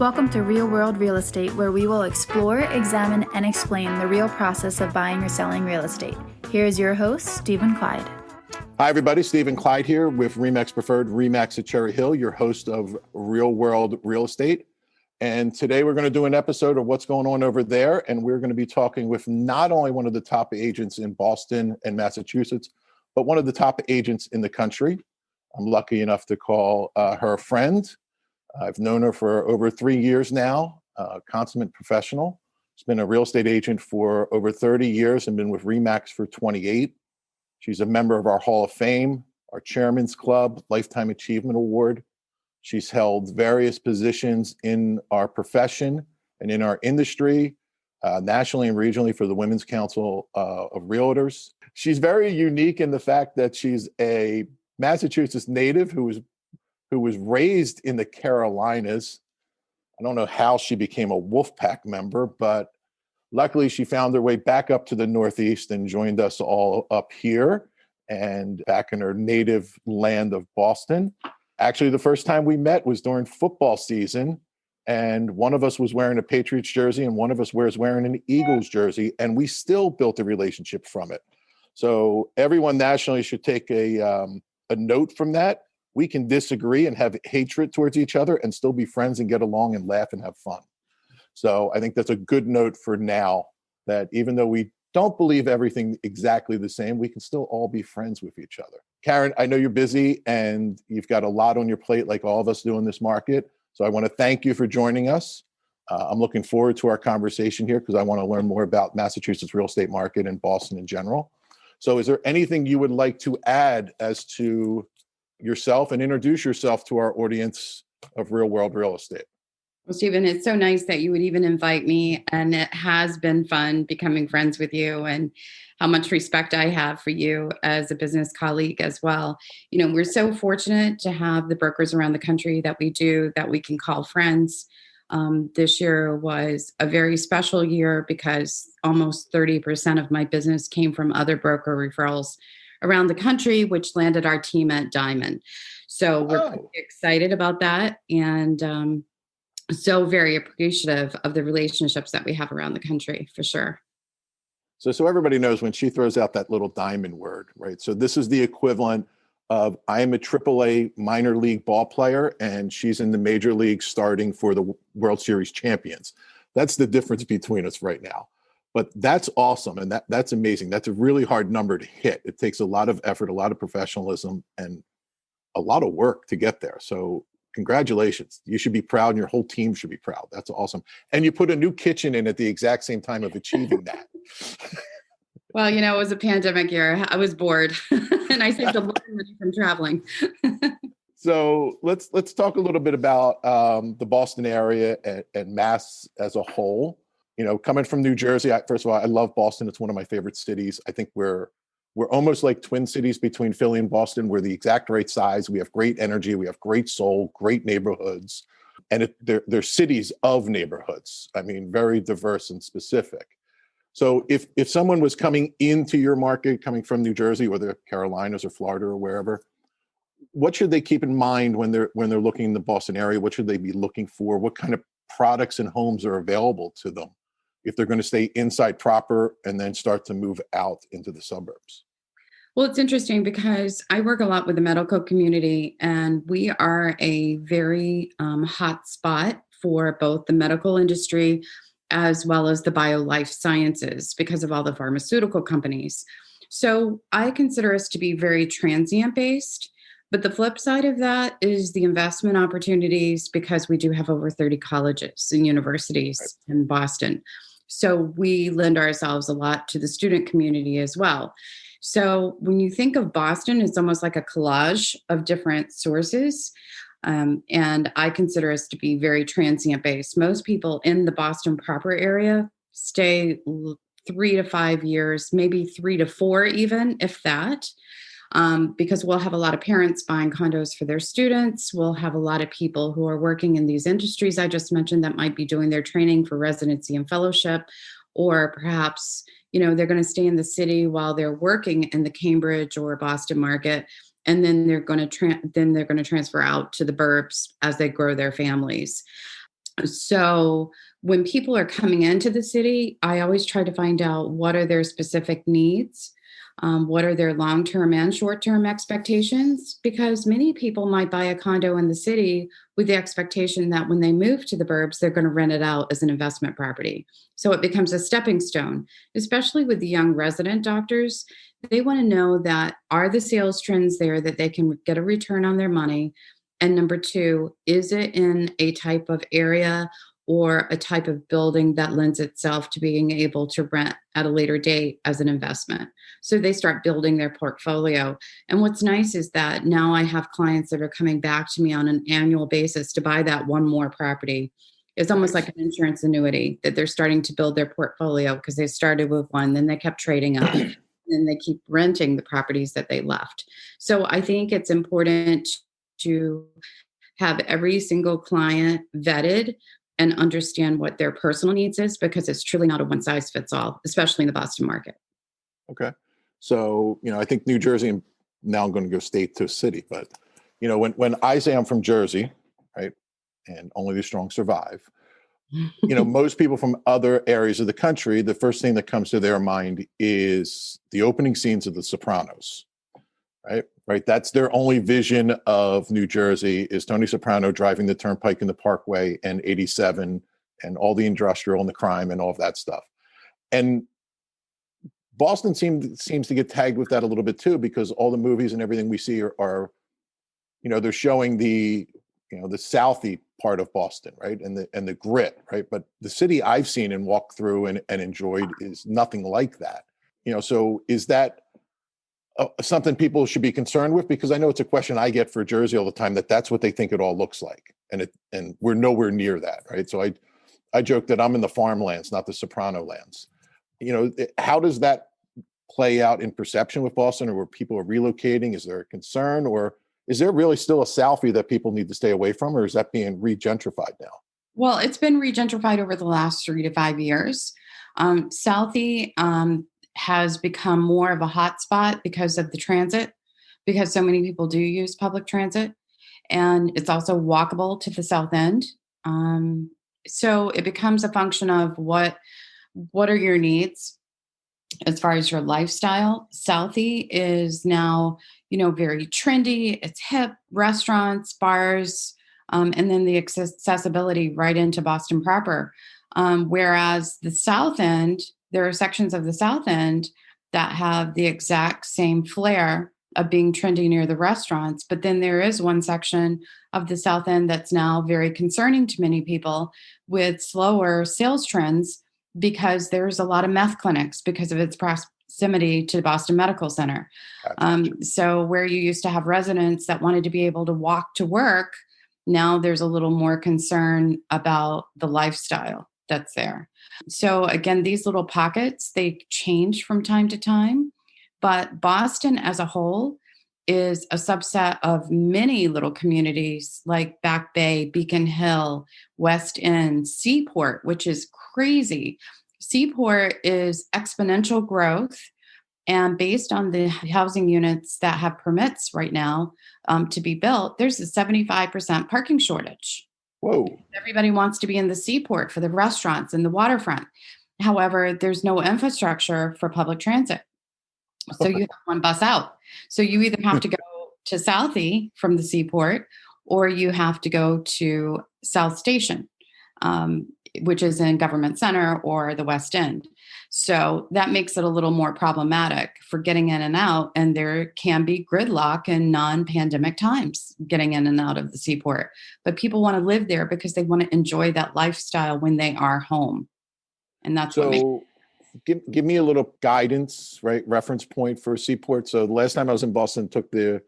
Welcome to Real World Real Estate, where we will explore, examine, and explain the real process of buying or selling real estate. Here is your host, Stephen Clyde. Hi, everybody. Stephen Clyde here with RE/MAX Preferred, RE/MAX at Cherry Hill, your host of Real World Real Estate. And today we're going to do an episode of what's going on over there. And we're going to be talking with not only one of the top agents in Boston and Massachusetts, but one of the top agents in the country. I'm lucky enough to call her a friend. I've known her for over 3 years now, consummate professional. She's been a real estate agent for over 30 years and been with RE/MAX for 28. She's a member of our Hall of Fame, our Chairman's Club, Lifetime Achievement Award. She's held various positions in our profession and in our industry, nationally and regionally for the Women's Council of Realtors. She's very unique in the fact that she's a Massachusetts native who was raised in the Carolinas. I don't know how she became a Wolfpack member, but luckily she found her way back up to the Northeast and joined us all up here and back in her native land of Boston. Actually, the first time we met was during football season, and one of us was wearing a Patriots jersey and one of us was wearing an Eagles jersey, and we still built a relationship from it. So everyone nationally should take a note from that. We can disagree and have hatred towards each other and still be friends and get along and laugh and have fun. So I think that's a good note for now, that even though we don't believe everything exactly the same, we can still all be friends with each other. Karen, I know you're busy and you've got a lot on your plate like all of us do in this market. So I want to thank you for joining us. I'm looking forward to our conversation here because I want to learn more about Massachusetts real estate market and Boston in general. So is there anything you would like to add as to yourself and introduce yourself to our audience of Real World Real Estate? Well, Stephen, it's so nice that you would even invite me, and it has been fun becoming friends with you and how much respect I have for you as a business colleague as well. You know, we're so fortunate to have the brokers around the country that we do, that we can call friends. This year was a very special year because almost 30% of my business came from other broker referrals around the country, which landed our team at Diamond. So we're pretty excited about that, and so very appreciative of the relationships that we have around the country, for sure. So everybody knows when she throws out that little diamond word, right? So this is the equivalent of I am a AAA minor league ball player and she's in the major league starting for the World Series champions. That's the difference between us right now. But that's awesome. And that's amazing. That's a really hard number to hit. It takes a lot of effort, a lot of professionalism, and a lot of work to get there. So congratulations. You should be proud and your whole team should be proud. That's awesome. And you put a new kitchen in at the exact same time of achieving that. Well, you know, it was a pandemic year. I was bored and I saved a lot of money from traveling. So let's talk a little bit about the Boston area and Mass as a whole. You know, coming from New Jersey, first of all, I love Boston. It's one of my favorite cities. I think we're almost like twin cities between Philly and Boston. We're the exact right size. We have great energy. We have great soul, great neighborhoods. And they're cities of neighborhoods. I mean, very diverse and specific. So if someone was coming into your market, coming from New Jersey or the Carolinas or Florida or wherever, what should they keep in mind when they're looking in the Boston area? What should they be looking for? What kind of products and homes are available to them if they're going to stay inside proper and then start to move out into the suburbs? Well, it's interesting because I work a lot with the medical community, and we are a very hot spot for both the medical industry as well as the bio-life sciences because of all the pharmaceutical companies. So I consider us to be very transient based. But the flip side of that is the investment opportunities because we do have over 30 colleges and universities in Boston. So we lend ourselves a lot to the student community as well. So when you think of Boston, it's almost like a collage of different sources. And I consider us to be very transient based. Most people in the Boston proper area stay 3 to 5 years, maybe 3 to 4 even, if that. Because we'll have a lot of parents buying condos for their students. We'll have a lot of people who are working in these industries I just mentioned that might be doing their training for residency and fellowship, or perhaps, you know, they're going to stay in the city while they're working in the Cambridge or Boston market, and then they're going to transfer out to the burbs as they grow their families. So when people are coming into the city, I always try to find out what are their specific needs, what are their long-term and short-term expectations, because many people might buy a condo in the city with the expectation that when they move to the burbs, they're going to rent it out as an investment property. So it becomes a stepping stone, especially with the young resident doctors. They want to know that are the sales trends there that they can get a return on their money? And number two, is it in a type of area or a type of building that lends itself to being able to rent at a later date as an investment? So they start building their portfolio. And what's nice is that now I have clients that are coming back to me on an annual basis to buy that one more property. It's almost like an insurance annuity that they're starting to build their portfolio because they started with one, then they kept trading up, and they keep renting the properties that they left. So I think it's important to have every single client vetted and understand what their personal needs is, because it's truly not a one size fits all, especially in the Boston market. Okay. So, I think New Jersey, and now I'm going to go state to city, but, when I say I'm from Jersey, right, and only the strong survive, most people from other areas of the country, the first thing that comes to their mind is the opening scenes of The Sopranos, right? Right. That's their only vision of New Jersey is Tony Soprano driving the turnpike in the Parkway and 87 and all the industrial and the crime and all of that stuff. And Boston seems to get tagged with that a little bit too, because all the movies and everything we see are they're showing the Southie part of Boston, right? And the grit, right? But the city I've seen and walked through and enjoyed is nothing like that. So is that something people should be concerned with? Because I know it's a question I get for Jersey all the time, that's what they think it all looks like. And we're nowhere near that, right? So I joke that I'm in the farmlands, not the Soprano lands. How does that play out in perception with Boston, or where people are relocating? Is there a concern, or is there really still a Southie that people need to stay away from, or is that being regentrified now? Well, it's been regentrified over the last 3 to 5 years. Southie has become more of a hotspot because of the transit, because so many people do use public transit, and it's also walkable to the South End. So it becomes a function of what are your needs as far as your lifestyle. Southie is now, very trendy. It's hip, restaurants, bars, and then the accessibility right into Boston proper. Whereas the South End, there are sections of the South End that have the exact same flair of being trendy near the restaurants. But then there is one section of the South End that's now very concerning to many people, with slower sales trends, because there's a lot of meth clinics because of its proximity to the Boston Medical Center. So where you used to have residents that wanted to be able to walk to work, now there's a little more concern about the lifestyle that's there. So again, these little pockets, they change from time to time, but Boston as a whole is a subset of many little communities like Back Bay, Beacon Hill, West End, Seaport, which is crazy. Seaport is exponential growth. And based on the housing units that have permits right now to be built, there's a 75% parking shortage. Whoa. Everybody wants to be in the Seaport for the restaurants and the waterfront. However, there's no infrastructure for public transit. So you have one bus out. So you either have to go to Southie from the Seaport, or you have to go to South Station, which is in Government Center or the West End. So that makes it a little more problematic for getting in and out. And there can be gridlock in non-pandemic times getting in and out of the Seaport. But people want to live there because they want to enjoy that lifestyle when they are home. And that's what makes it. Give me a little guidance, right? Reference point for Seaport. So the last time I was in Boston, took the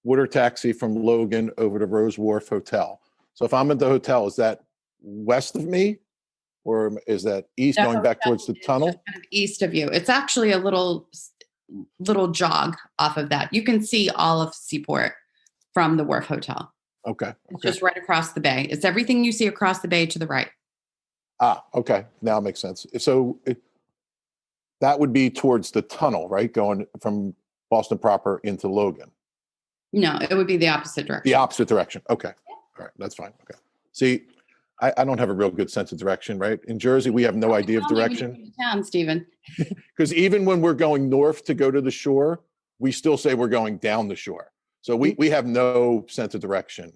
water taxi from Logan over to Rose Wharf Hotel. So if I'm at the hotel, is that west of me? Or is that east, going back towards the tunnel? Kind of east of you. It's actually a little jog off of that. You can see all of Seaport from the Wharf Hotel. Okay. It's just right across the bay. It's everything you see across the bay to the right. Okay. Now it makes sense. So that would be towards the tunnel, right? Going from Boston proper into Logan. No, it would be the opposite direction. The opposite direction. Okay. All right. That's fine. Okay. See, I don't have a real good sense of direction, right? In Jersey, we have no idea of direction. Town, Stephen. Because even when we're going north to go to the shore, we still say we're going down the shore. So we have no sense of direction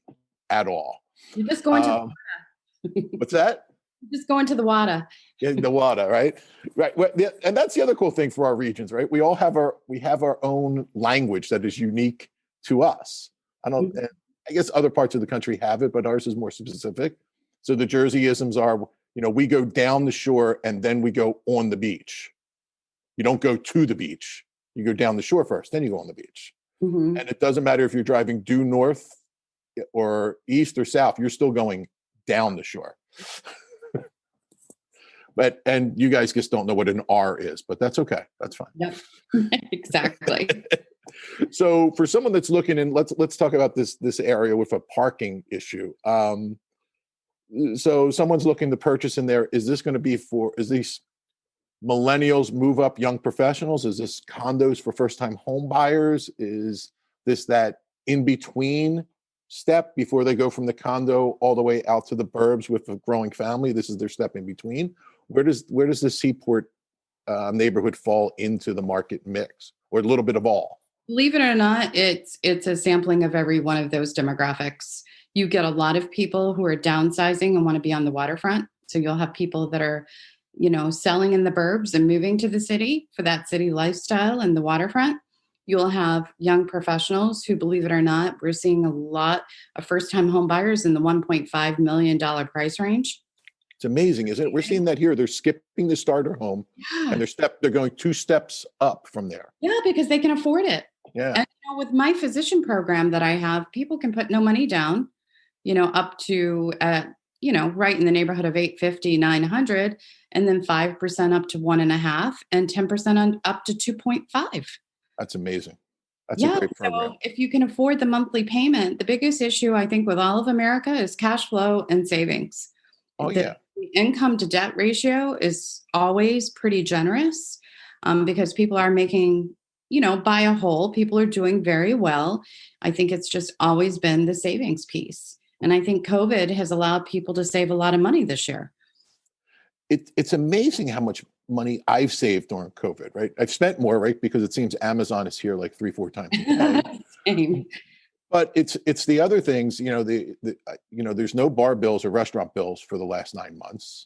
at all. You're just going to what's that? Just going to the water. In the water, right? Right. And that's the other cool thing for our regions, right? We have our own language that is unique to us. I guess other parts of the country have it, but ours is more specific. So the Jerseyisms are, we go down the shore and then we go on the beach. You don't go to the beach. You go down the shore first, then you go on the beach. Mm-hmm. And it doesn't matter if you're driving due north or east or south, you're still going down the shore. And you guys just don't know what an R is, but that's okay. That's fine. Yep. Exactly. So for someone that's looking in, let's talk about this area with a parking issue. So someone's looking to purchase in there. Is this going to be is these millennials move up young professionals? Is this condos for first-time home buyers? Is this that in-between step before they go from the condo all the way out to the burbs with a growing family? This is their step in between. Where does the Seaport neighborhood fall into the market mix, or a little bit of all? Believe it or not, it's a sampling of every one of those demographics. You get a lot of people who are downsizing and want to be on the waterfront. So you'll have people that are, selling in the burbs and moving to the city for that city lifestyle and the waterfront. You'll have young professionals who, believe it or not, we're seeing a lot of first-time home buyers in the $1.5 million price range. It's amazing, isn't it? We're seeing that here. They're skipping the starter home, and they're going 2 steps up from there. Yeah, because they can afford it. Yeah. And with my physician program that I have, people can put no money down, up to right in the neighborhood of $850, $900, and then 5% up to 1.5%, and 10% up to 2.5%. That's amazing. That's a great program. So if you can afford the monthly payment, the biggest issue I think with all of America is cash flow and savings. The income to debt ratio is always pretty generous because people are making, buy a whole. People are doing very well. I think it's just always been the savings piece. And I think COVID has allowed people to save a lot of money this year. It's amazing how much money I've saved during COVID, right? I've spent more, right? Because it seems Amazon is here like 3-4 times a day. Same. But it's the other things, there's no bar bills or restaurant bills for the last 9 months.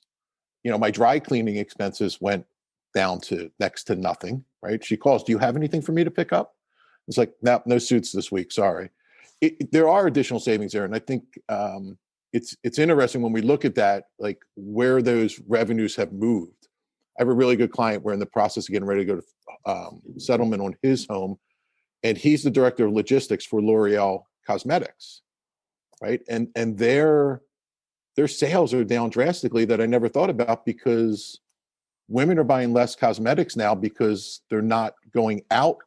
My dry cleaning expenses went down to next to nothing, right? She calls, do you have anything for me to pick up? It's like, no suits this week. Sorry. There are additional savings there. And I think it's interesting when we look at that, like where those revenues have moved. I have a really good client. We're in the process of getting ready to go to settlement on his home. And he's the director of logistics for L'Oreal Cosmetics, right? And their sales are down drastically that I never thought about, because women are buying less cosmetics now because they're not going out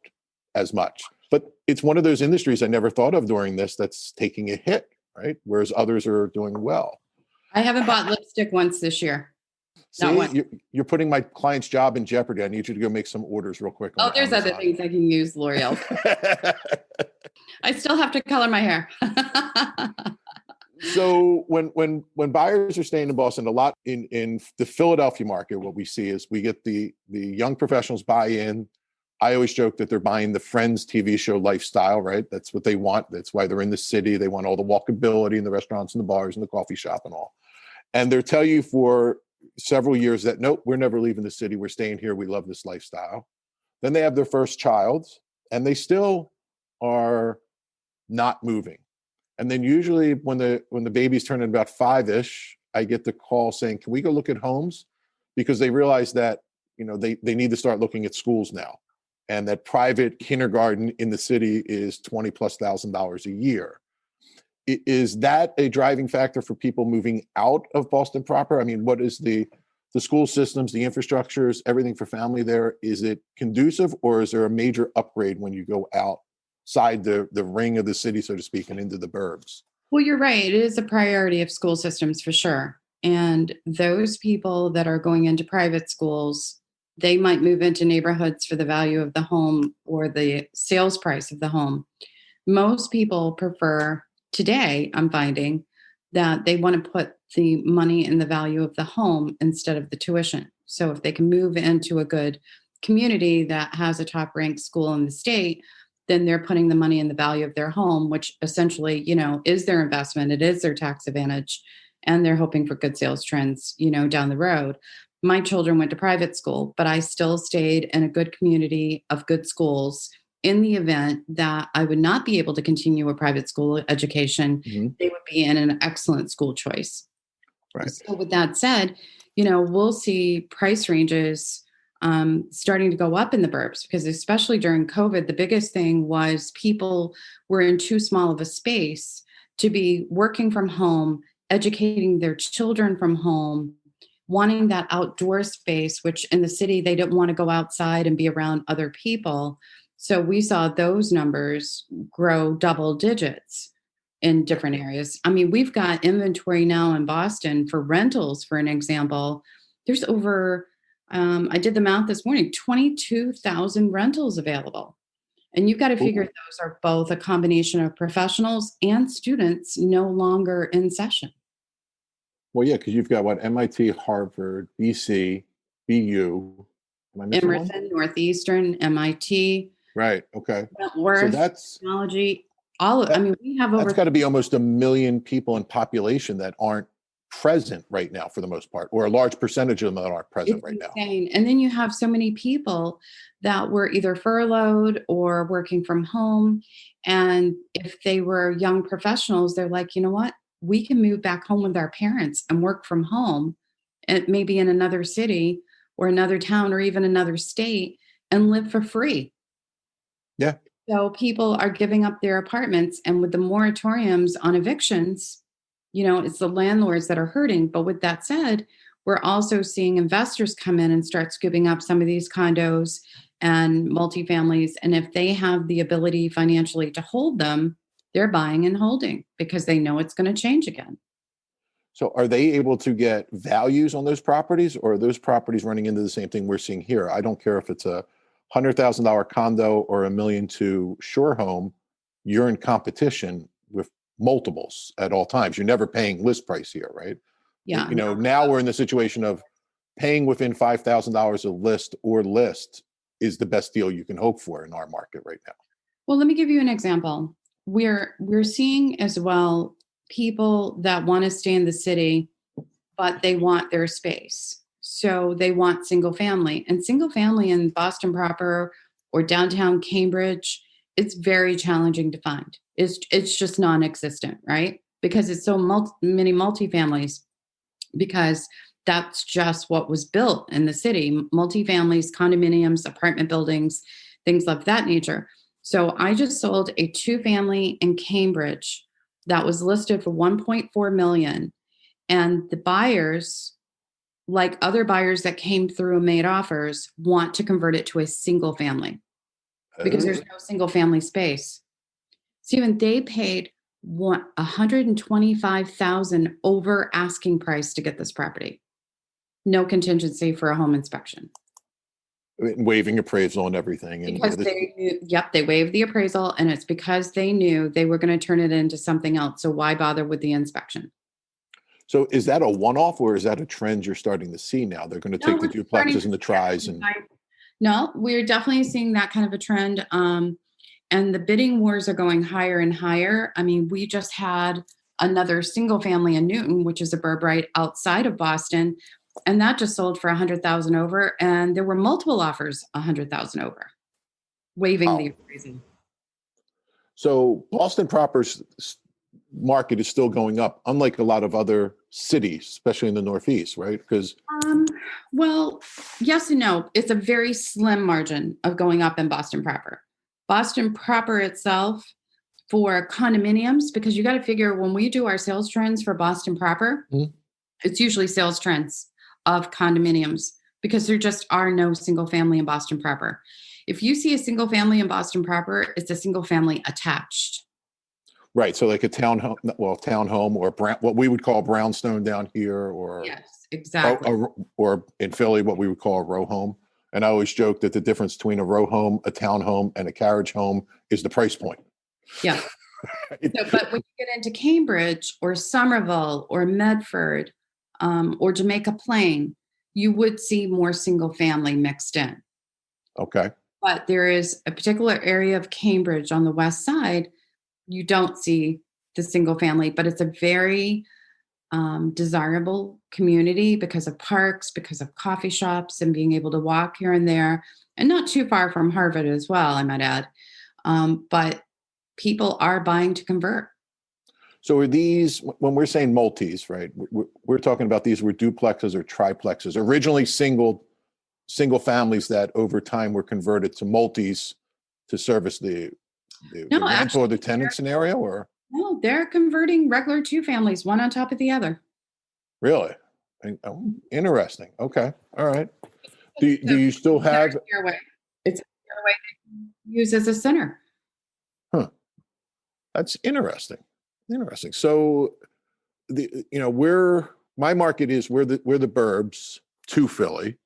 as much. But it's one of those industries I never thought of during this that's taking a hit, right? Whereas others are doing well. I haven't bought lipstick once this year. See, you're putting my client's job in jeopardy. I need you to go make some orders real quick. Oh, there's Amazon. Other things I can use L'Oreal. I still have to color my hair. So when buyers are staying in Boston, a lot in the Philadelphia market, what we see is we get the young professionals buy in. I always joke that they're buying the Friends TV show lifestyle, right? That's what they want. That's why they're in the city. They want all the walkability in the restaurants and the bars and the coffee shop and all. And they'll tell you for several years that, nope, we're never leaving the city. We're staying here. We love this lifestyle. Then they have their first child and they still are not moving. And then usually when the baby's turning about 5-ish, I get the call saying, can we go look at homes? Because they realize that, they need to start looking at schools now. And that private kindergarten in the city is $20,000+ a year. Is that a driving factor for people moving out of Boston proper? I mean, what is the school systems, the infrastructures, everything for family there? Is it conducive, or is there a major upgrade when you go outside the ring of the city, so to speak, and into the burbs? Well, you're right. It is a priority of school systems for sure. And those people that are going into private schools, they might move into neighborhoods for the value of the home or the sales price of the home. Most people prefer today, I'm finding that they want to put the money and the value of the home instead of the tuition. So if they can move into a good community that has a top ranked school in the state, then they're putting the money in the value of their home, which essentially, is their investment. It is their tax advantage. And they're hoping for good sales trends, down the road. My children went to private school, but I still stayed in a good community of good schools. In the event that I would not be able to continue a private school education, they would be in an excellent school choice. Right. So with that said, we'll see price ranges starting to go up in the burbs, because especially during COVID, the biggest thing was people were in too small of a space to be working from home, educating their children from home, wanting that outdoor space, which in the city, they didn't want to go outside and be around other people. So we saw those numbers grow double digits in different areas. I mean, we've got inventory now in Boston for rentals, for an example. There's over, I did the math this morning, 22,000 rentals available. And you've got to figure those are both a combination of professionals and students no longer in session. Well, yeah, because you've got what, MIT, Harvard, BC, BU. Am I missing one? Emerson, Northeastern, MIT. Right. Okay. Worth, so that's technology. We have over. That's got to be almost 1 million people in population that aren't present right now, for the most part, or a large percentage of them that aren't present right now. And then you have so many people that were either furloughed or working from home. And if they were young professionals, they're like, you know what? We can move back home with our parents and work from home, and maybe in another city or another town or even another state, and live for free. Yeah. So people are giving up their apartments, and with the moratoriums on evictions, it's the landlords that are hurting. But with that said, we're also seeing investors come in and start scooping up some of these condos and multifamilies. And if they have the ability financially to hold them, they're buying and holding because they know it's going to change again. So are they able to get values on those properties, or are those properties running into the same thing we're seeing here? I don't care if it's a $100,000 condo or $1 million to shore home, you're in competition with multiples at all times. You're never paying list price here, right? Yeah. Now we're in the situation of paying within $5,000 a list is the best deal you can hope for in our market right now. Well, let me give you an example. We're seeing as well people that want to stay in the city, but they want their space. So they want single family, and single family in Boston proper or downtown Cambridge, it's very challenging to find. It's just non-existent, right? Because it's so many multifamilies, because that's just what was built in the city. Multifamilies, condominiums, apartment buildings, things of that nature. So I just sold a 2-family in Cambridge that was listed for $1.4 million. And the buyers, like other buyers that came through and made offers, want to convert it to a single family because there's no single family space. Steven, they paid $125,000 over asking price to get this property. No contingency for a home inspection. Waiving appraisal and everything. Because they knew, they waived the appraisal, and it's because they knew they were going to turn it into something else. So why bother with the inspection? So is that a one-off, or is that a trend you're starting to see now? They're going to take the duplexes and the tries. No, we're definitely seeing that kind of a trend. And the bidding wars are going higher and higher. I mean, we just had another single family in Newton, which is a burb right outside of Boston. And that just sold for $100,000 over. And there were multiple offers, $100,000 over, waiving the appraisal. So Boston proper's market is still going up, unlike a lot of other cities, especially in the Northeast, right? Because well, yes and no. It's a very slim margin of going up in Boston proper. Boston proper itself for condominiums, because you got to figure when we do our sales trends for Boston proper, it's usually sales trends of condominiums, because there just are no single family in Boston proper. If you see a single family in Boston proper, it's a single family attached. Right. So like a townhome or what we would call brownstone down here, or yes, exactly. Or in Philly, what we would call a row home. And I always joke that the difference between a row home, a townhome, and a carriage home is the price point. Yeah. So, but when you get into Cambridge or Somerville or Medford or Jamaica Plain, you would see more single family mixed in. Okay. But there is a particular area of Cambridge on the west side, you don't see the single family, but it's a very desirable community because of parks, because of coffee shops, and being able to walk here and there, and not too far from Harvard as well, I might add. But people are buying to convert. So are these, when we're saying multis, right? We're talking about these were duplexes or triplexes, originally single families that over time were converted to multis to service the rental or the tenant scenario, or? No, they're converting regular two families, one on top of the other. Really? Oh, interesting. Okay. All right. Do you still have? It's a stairway they use as a center. Huh. That's interesting. Interesting. So my market is we're the burbs to Philly,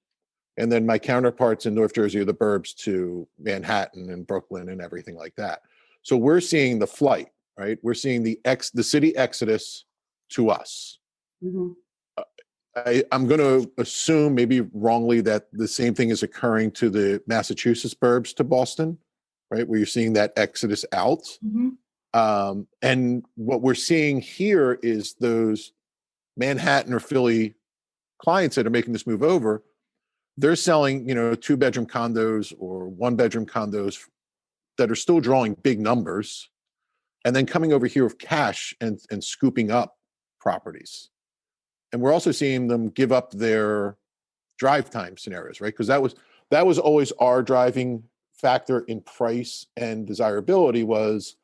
and then my counterparts in North Jersey are the burbs to Manhattan and Brooklyn and everything like that. So we're seeing the flight, right? We're seeing the city exodus to us. Mm-hmm. I'm going to assume, maybe wrongly, that the same thing is occurring to the Massachusetts burbs to Boston, right? Where you're seeing that exodus out. Mm-hmm. And what we're seeing here is those Manhattan or Philly clients that are making this move over, they're selling, 2-bedroom condos or 1-bedroom condos that are still drawing big numbers, and then coming over here with cash and scooping up properties. And we're also seeing them give up their drive time scenarios, right? Because that was always our driving factor in price and desirability, was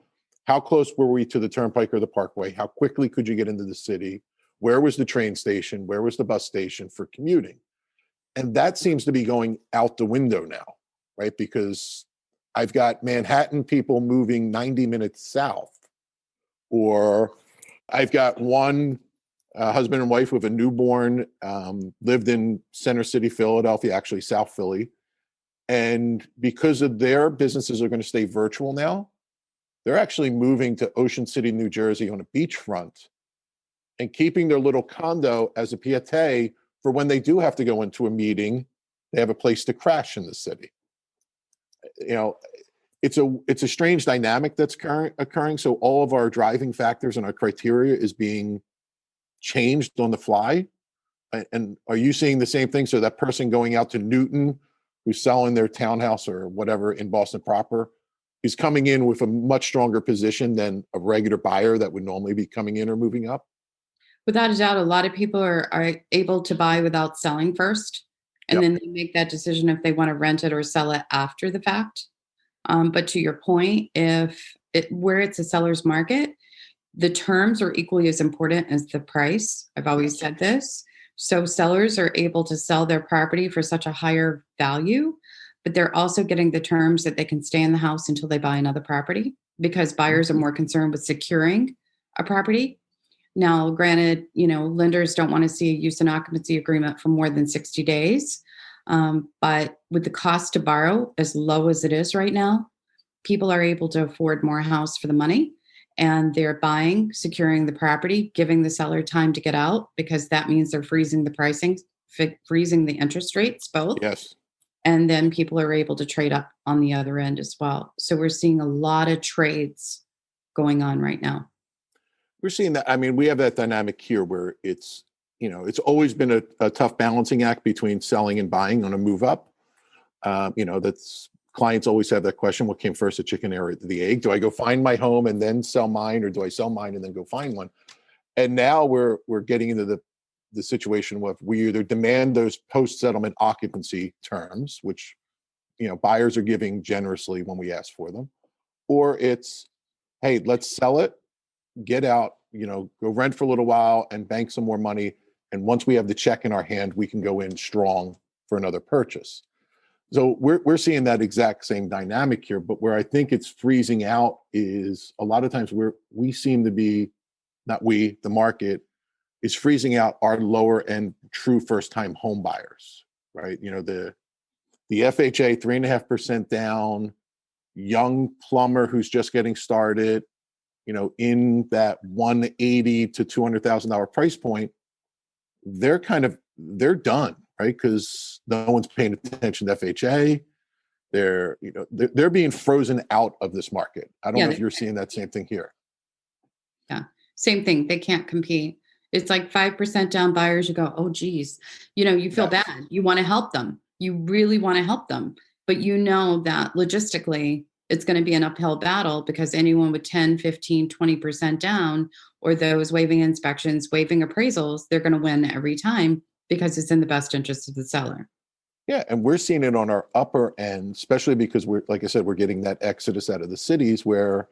how close were we to the turnpike or the parkway? How quickly could you get into the city? Where was the train station? Where was the bus station for commuting? And that seems to be going out the window now, right? Because I've got Manhattan people moving 90 minutes south, or I've got one husband and wife with a newborn, lived in Center City, Philadelphia, actually South Philly. And because of their businesses are going to stay virtual now, they're actually moving to Ocean City, New Jersey on a beachfront and keeping their little condo as a pied-a-terre for when they do have to go into a meeting, they have a place to crash in the city. It's a strange dynamic that's occurring. So all of our driving factors and our criteria is being changed on the fly. And are you seeing the same thing? So that person going out to Newton, who's selling their townhouse or whatever in Boston proper, is coming in with a much stronger position than a regular buyer that would normally be coming in or moving up? Without a doubt, a lot of people are able to buy without selling first, and then they make that decision if they want to rent it or sell it after the fact. But to your point, where it's a seller's market, the terms are equally as important as the price. I've always said this. So sellers are able to sell their property for such a higher value, but they're also getting the terms that they can stay in the house until they buy another property, because buyers are more concerned with securing a property. Now, granted, lenders don't want to see a use and occupancy agreement for more than 60 days. But with the cost to borrow as low as it is right now, people are able to afford more house for the money, and they're buying, securing the property, giving the seller time to get out, because that means they're freezing the pricing, freezing the interest rates, both. Yes. And then people are able to trade up on the other end as well. So we're seeing a lot of trades going on right now. We're seeing that. I mean, we have that dynamic here where it's always been a tough balancing act between selling and buying on a move up. That's clients always have that question: what came first, the chicken or the egg? Do I go find my home and then sell mine, or do I sell mine and then go find one? And now we're getting into the situation where we either demand those post-settlement occupancy terms, which buyers are giving generously when we ask for them, or it's, hey, let's sell it, get out, go rent for a little while and bank some more money. And once we have the check in our hand, we can go in strong for another purchase. So we're seeing that exact same dynamic here, but where I think it's freezing out is a lot of times we seem to be, the market is freezing out our lower end true first time home buyers, right? The FHA 3.5% down, young plumber who's just getting started, in that $180,000 to $200,000 price point, they're done, right? Because no one's paying attention to FHA. They're being frozen out of this market. I don't know if you're seeing that same thing here. Yeah, same thing. They can't compete. It's like 5% down buyers. You go, oh, geez, you feel bad. You want to help them. You really want to help them. But that logistically, it's going to be an uphill battle because anyone with 10, 15, 20% down, or those waiving inspections, waiving appraisals, they're going to win every time because it's in the best interest of the seller. Yeah, and we're seeing it on our upper end, especially because like I said, we're getting that exodus out of the cities where,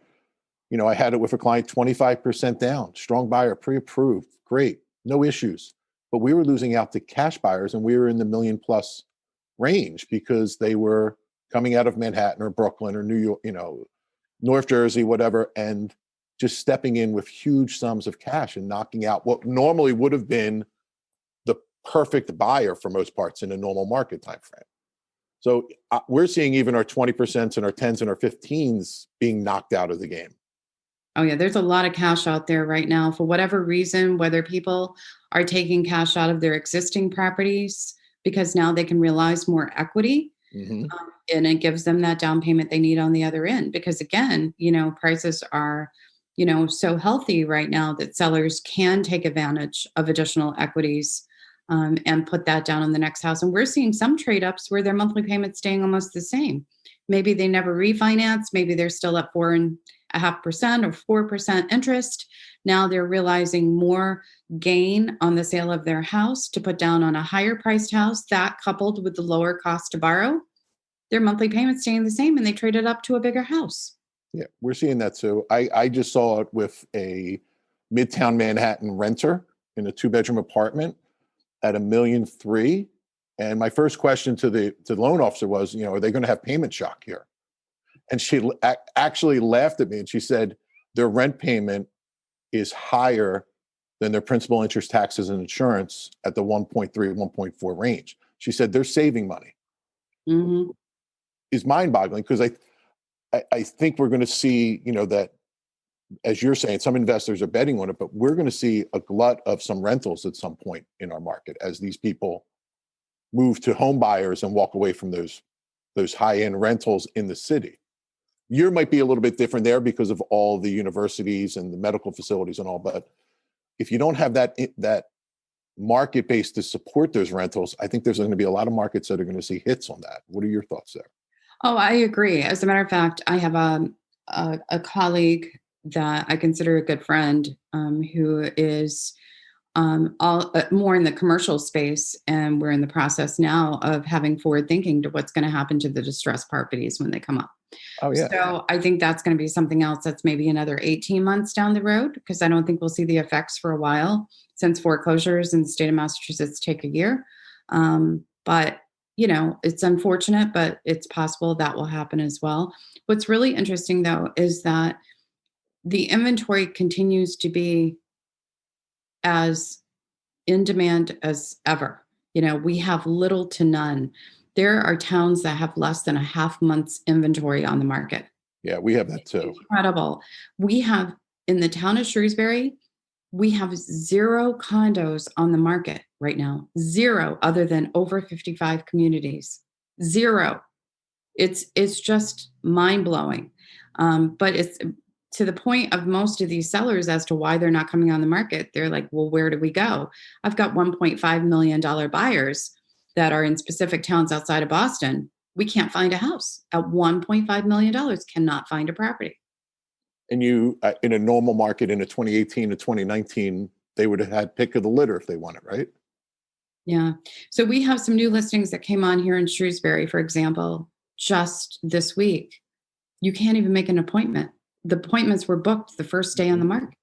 I had it with a client 25% down, strong buyer, pre-approved, great, no issues. But we were losing out to cash buyers, and we were in the $1 million+ range because they were coming out of Manhattan or Brooklyn or New York, North Jersey, whatever, and just stepping in with huge sums of cash and knocking out what normally would have been the perfect buyer for most parts in a normal market time frame. So we're seeing even our 20% and our 10s and our 15s being knocked out of the game. Oh yeah, there's a lot of cash out there right now for whatever reason, whether people are taking cash out of their existing properties because now they can realize more equity. Mm-hmm. And it gives them that down payment they need on the other end. Because again, prices are, so healthy right now that sellers can take advantage of additional equities and put that down on the next house. And we're seeing some trade ups where their monthly payment's staying almost the same. Maybe they never refinance. Maybe they're still at 4.5% or 4% interest. Now they're realizing more gain on the sale of their house to put down on a higher priced house. That coupled with the lower cost to borrow, their monthly payment staying the same, and they traded up to a bigger house. Yeah, we're seeing that too. I just saw it with a Midtown Manhattan renter in a 2-bedroom apartment at $1.3 million. And my first question to the loan officer was, are they going to have payment shock here? And she actually laughed at me and she said, their rent payment is higher than their principal, interest, taxes, and insurance at the 1.3, 1.4 range. She said they're saving money. Mm-hmm. Is mind-boggling because I think we're going to see, that, as you're saying, some investors are betting on it, but we're going to see a glut of some rentals at some point in our market as these people move to home buyers and walk away from those high-end rentals in the city. You might be a little bit different there because of all the universities and the medical facilities and all, but if you don't have that market base to support those rentals, I think there's going to be a lot of markets that are going to see hits on that. What are your thoughts there? Oh, I agree. As a matter of fact, I have a colleague that I consider a good friend who is more in the commercial space, and we're in the process now of having forward thinking to what's going to happen to the distressed properties when they come up. Oh, yeah. So I think that's going to be something else that's maybe another 18 months down the road, because I don't think we'll see the effects for a while since foreclosures in the state of Massachusetts take a year. But it's unfortunate, but it's possible that will happen as well. What's really interesting, though, is that the inventory continues to be as in demand as ever. We have little to none. There are towns that have less than a half month's inventory on the market. Yeah, we have that too. It's incredible. We have, in the town of Shrewsbury, we have 0 condos on the market right now. 0, other than over 55 communities. 0. It's just mind-blowing. But it's to the point of most of these sellers as to why they're not coming on the market. They're like, well, where do we go? I've got $1.5 million buyers that are in specific towns outside of Boston. We can't find a house at $1.5 million, cannot find a property. And you, in a normal market in a 2018 to 2019, they would have had pick of the litter if they wanted, right? Yeah. So we have some new listings that came on here in Shrewsbury, for example, just this week. You can't even make an appointment. The appointments were booked the first day on the market.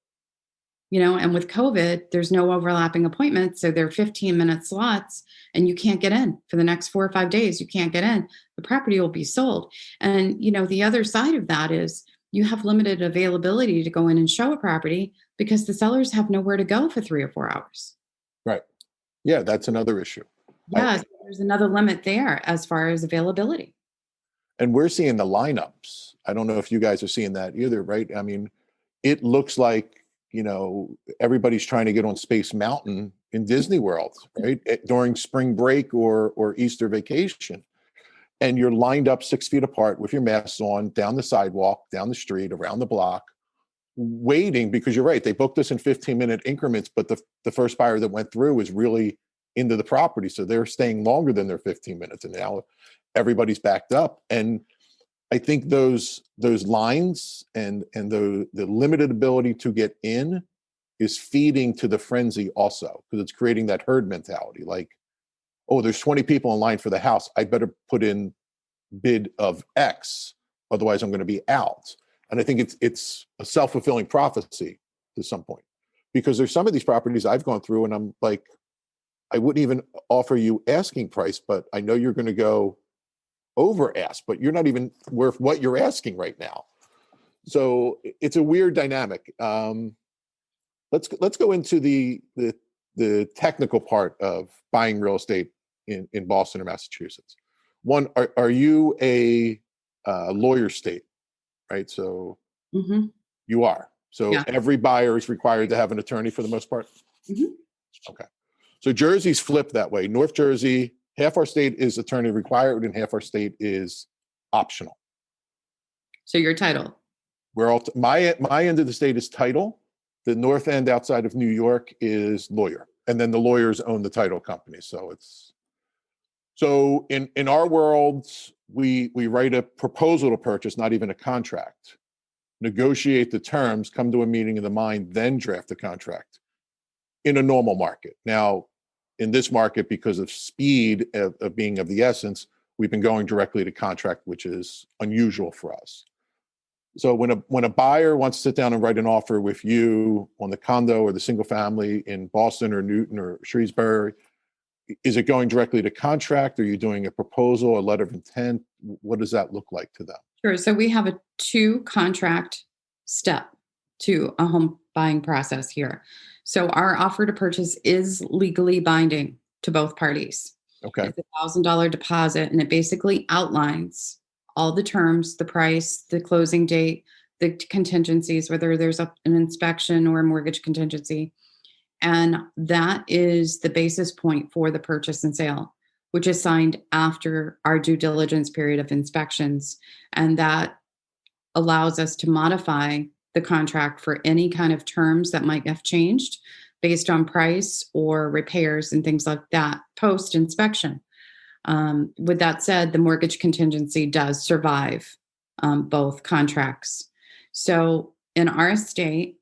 And with COVID, there's no overlapping appointments. So they're 15-minute slots and you can't get in for the next 4 or 5 days. You can't get in. The property will be sold. And, the other side of that is you have limited availability to go in and show a property because the sellers have nowhere to go for 3 or 4 hours. Right. Yeah, that's another issue. Yeah, there's another limit there as far as availability. And we're seeing the lineups. I don't know if you guys are seeing that either, right? I mean, it looks like, everybody's trying to get on Space Mountain in Disney World, right? During spring break or Easter vacation. And you're lined up 6 feet apart with your masks on, down the sidewalk, down the street, around the block, waiting, because you're right, they booked us in 15-minute increments, but the first buyer that went through is really into the property. So they're staying longer than their 15 minutes. And now everybody's backed up. And I think those lines and the limited ability to get in is feeding to the frenzy also, because it's creating that herd mentality. Like, oh, there's 20 people in line for the house. I better put in bid of X, otherwise I'm going to be out. And I think it's a self-fulfilling prophecy to some point, because there's some of these properties I've gone through and I'm like, I wouldn't even offer you asking price, but I know you're going to go over ask, but you're not even worth what you're asking right now. So it's a weird dynamic. Let's go into the technical part of buying real estate in Boston or Massachusetts. One, are you a lawyer state, right? So you are. So Yeah. every buyer is required to have an attorney for the most part? Okay. So Jersey's flipped that way. North Jersey, half our state is attorney required and half our state is optional. So your title? We're all my end of the state is title. The north end outside of New York is lawyer, and then the lawyers own the title company. So in our world, we write a proposal to purchase, not even a contract. Negotiate the terms, come to a meeting of the mind, then draft the contract. In a normal market. Now, in this market, because of speed of being of the essence, we've been going directly to contract, which is unusual for us. So when a buyer wants to sit down and write an offer with you on the condo or the single family in Boston or Newton or Shrewsbury, is it going directly to contract? Are you doing a proposal, a letter of intent? What does that look like to them? Sure. So we have a 2-contract step to a home buying process here. So our offer to purchase is legally binding to both parties. Okay. It's $1,000 deposit, and it basically outlines all the terms, the price, the closing date, the contingencies, whether there's an inspection or a mortgage contingency. And that is the basis point for the purchase and sale, which is signed after our due diligence period of inspections. And that allows us to modify the contract for any kind of terms that might have changed based on price or repairs and things like that post-inspection. With that said, the mortgage contingency does survive both contracts. So in our state,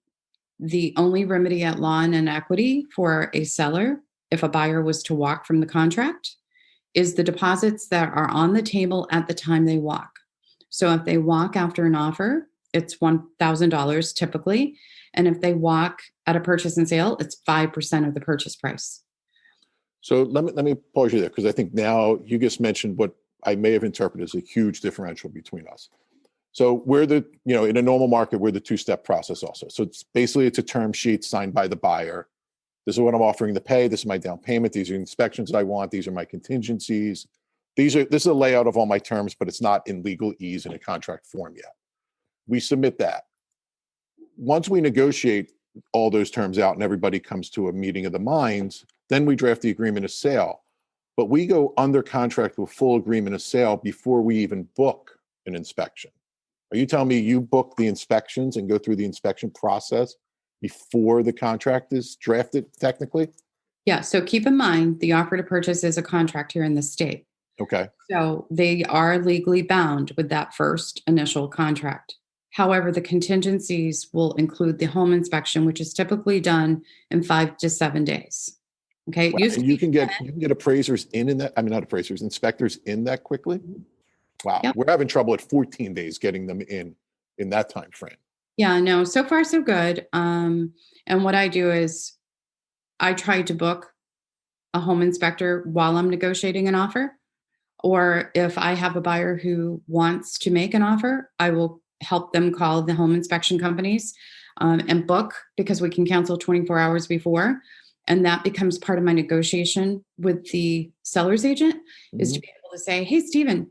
the only remedy at law and equity for a seller, if a buyer was to walk from the contract, is the deposits that are on the table at the time they walk. So if they walk after an offer, it's $1,000 typically. And if they walk at a purchase and sale, it's 5% of the purchase price. So let me pause you there, because I think now you just mentioned what I may have interpreted as a huge differential between us. So we're in a normal market, we're the 2-step process also. So it's a term sheet signed by the buyer. This is what I'm offering to pay. This is my down payment. These are inspections I want. These are my contingencies. This is a layout of all my terms, but it's not in legalese in a contract form yet. We submit that. Once we negotiate all those terms out and everybody comes to a meeting of the minds, then we draft the agreement of sale. But we go under contract with full agreement of sale before we even book an inspection. Are you telling me you book the inspections and go through the inspection process before the contract is drafted technically? Yeah. So keep in mind, the offer to purchase is a contract here in the state. Okay. So they are legally bound with that first initial contract. However, the contingencies will include the home inspection, which is typically done in 5 to 7 days. Okay. Wow. And you can get appraisers in that. I mean, not appraisers, inspectors in that quickly. Wow. Yep. We're having trouble at 14 days getting them in that time frame. Yeah, no, so far so good. And what I do is I try to book a home inspector while I'm negotiating an offer. Or if I have a buyer who wants to make an offer, I will help them call the home inspection companies and book, because we can cancel 24 hours before. And that becomes part of my negotiation with the seller's agent, is to be able to say, hey, Stephen,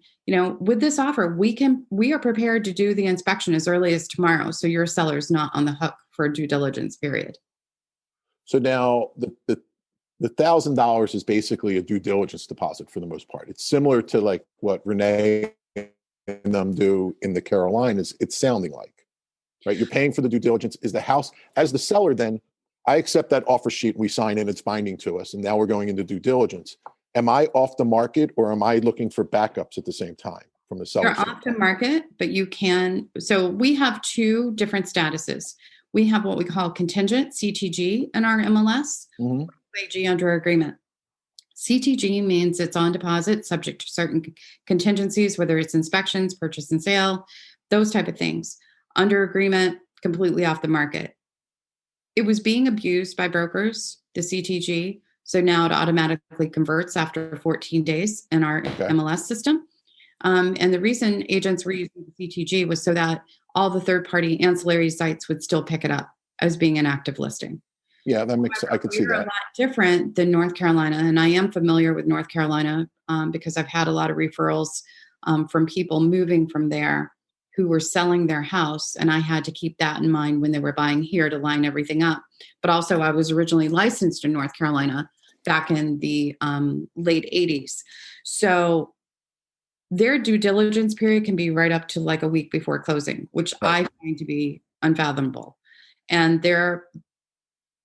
with this offer, we are prepared to do the inspection as early as tomorrow. So your seller's not on the hook for a due diligence period. So now the $1,000 is basically a due diligence deposit for the most part. It's similar to like what Renee and them do in the Carolinas. It's sounding like, right? You're paying for the due diligence. Is the house, as the seller, then I accept that offer sheet, we sign in, it's binding to us, and now we're going into due diligence. Am I off the market, or am I looking for backups at the same time from the seller? You're off the market, but you can. So we have two different statuses. We have what we call contingent, CTG, in our MLS, AG under agreement. CTG means it's on deposit, subject to certain contingencies, whether it's inspections, purchase and sale, those type of things. Under agreement, completely off the market. It was being abused by brokers, the CTG. So now it automatically converts after 14 days in our MLS system. And the reason agents were using the CTG was so that all the third-party ancillary sites would still pick it up as being an active listing. Yeah, that makes sense. I could see that. We're a lot different than North Carolina, and I am familiar with North Carolina because I've had a lot of referrals from people moving from there who were selling their house, and I had to keep that in mind when they were buying here to line everything up. But also, I was originally licensed in North Carolina back in the late 80s. So their due diligence period can be right up to like a week before closing, which I find to be unfathomable. And their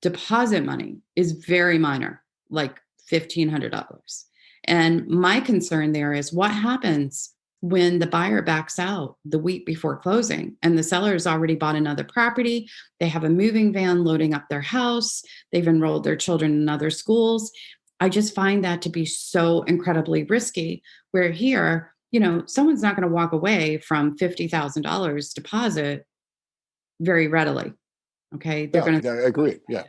deposit money is very minor, like $1,500. And my concern there is what happens when the buyer backs out the week before closing and the seller has already bought another property. They have a moving van loading up their house. They've enrolled their children in other schools. I just find that to be so incredibly risky, where here, someone's not going to walk away from $50,000 deposit very readily. Okay. I agree. Yeah.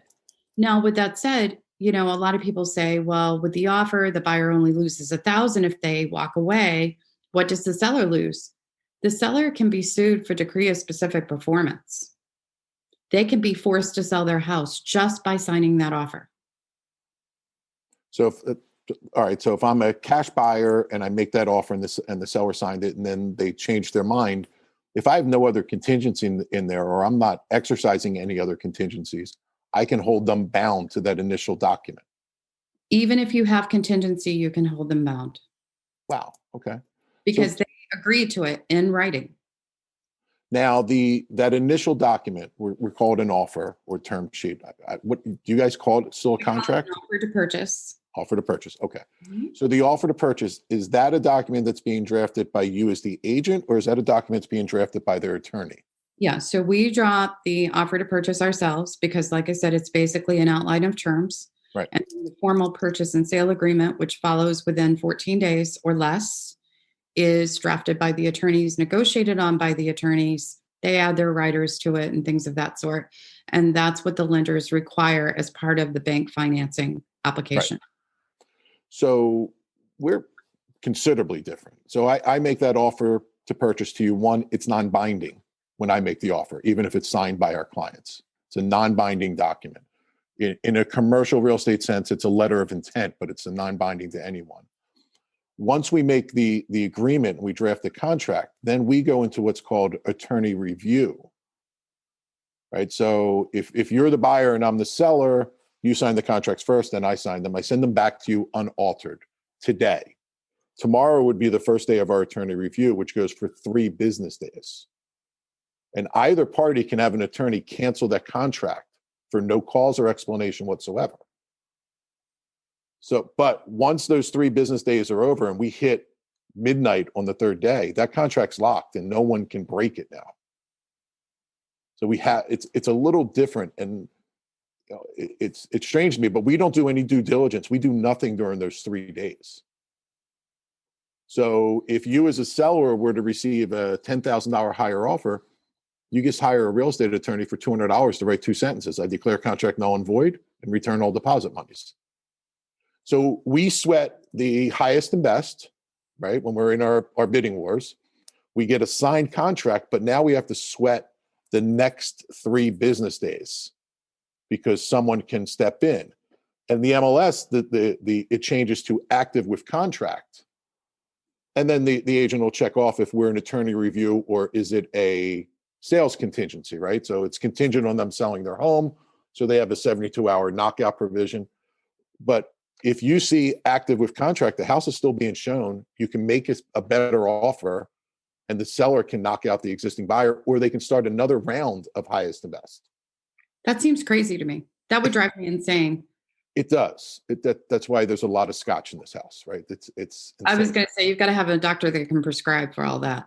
Now, with that said, a lot of people say, well, with the offer, the buyer only loses $1,000 if they walk away. What does the seller lose? The seller can be sued for decree of specific performance. They can be forced to sell their house just by signing that offer. So if I'm a cash buyer and I make that offer and the seller signed it and then they change their mind, if I have no other contingency in there, or I'm not exercising any other contingencies, I can hold them bound to that initial document. Even if you have contingency, you can hold them bound. Wow. Okay. Because they agreed to it in writing. Now, that initial document, we call it an offer or term sheet. What do you guys call it? Still a contract? Offer to purchase. Offer to purchase. Okay. So the offer to purchase, is that a document that's being drafted by you as the agent, or is that a document that's being drafted by their attorney? Yeah. So we drop the offer to purchase ourselves because, like I said, it's basically an outline of terms. Right. And the formal purchase and sale agreement, which follows within 14 days or less, is drafted by the attorneys, negotiated on by the attorneys. They add their writers to it and things of that sort. And that's what the lenders require as part of the bank financing application. Right. So we're considerably different. So I make that offer to purchase to you. One, it's non-binding when I make the offer, even if it's signed by our clients. It's a non-binding document. In a commercial real estate sense, it's a letter of intent, but it's a non-binding to anyone. Once we make the agreement, we draft the contract, then we go into what's called attorney review, right? So if you're the buyer and I'm the seller, you sign the contracts first, then I sign them. I send them back to you unaltered today. Tomorrow would be the first day of our attorney review, which goes for 3 business days. And either party can have an attorney cancel that contract for no cause or explanation whatsoever. So, but once those 3 business days are over and we hit midnight on the 3rd day, that contract's locked and no one can break it now. So it's a little different, and it's strange to me, but we don't do any due diligence. We do nothing during those 3 days. So if you as a seller were to receive a $10,000 higher offer, you just hire a real estate attorney for $200 to write 2 sentences. I declare contract null and void and return all deposit monies. So we sweat the highest and best, right? When we're in our bidding wars, we get a signed contract, but now we have to sweat the next 3 business days because someone can step in. And the MLS, it changes to active with contract. And then the agent will check off if we're an attorney review or is it a sales contingency, right? So it's contingent on them selling their home. So they have a 72-hour knockout provision. But if you see active with contract, the house is still being shown, you can make a better offer and the seller can knock out the existing buyer, or they can start another round of highest and best. That seems crazy to me. That would drive me insane. It does. That's why there's a lot of scotch in this house, right? It's insane. I was going to say, you've got to have a doctor that can prescribe for all that.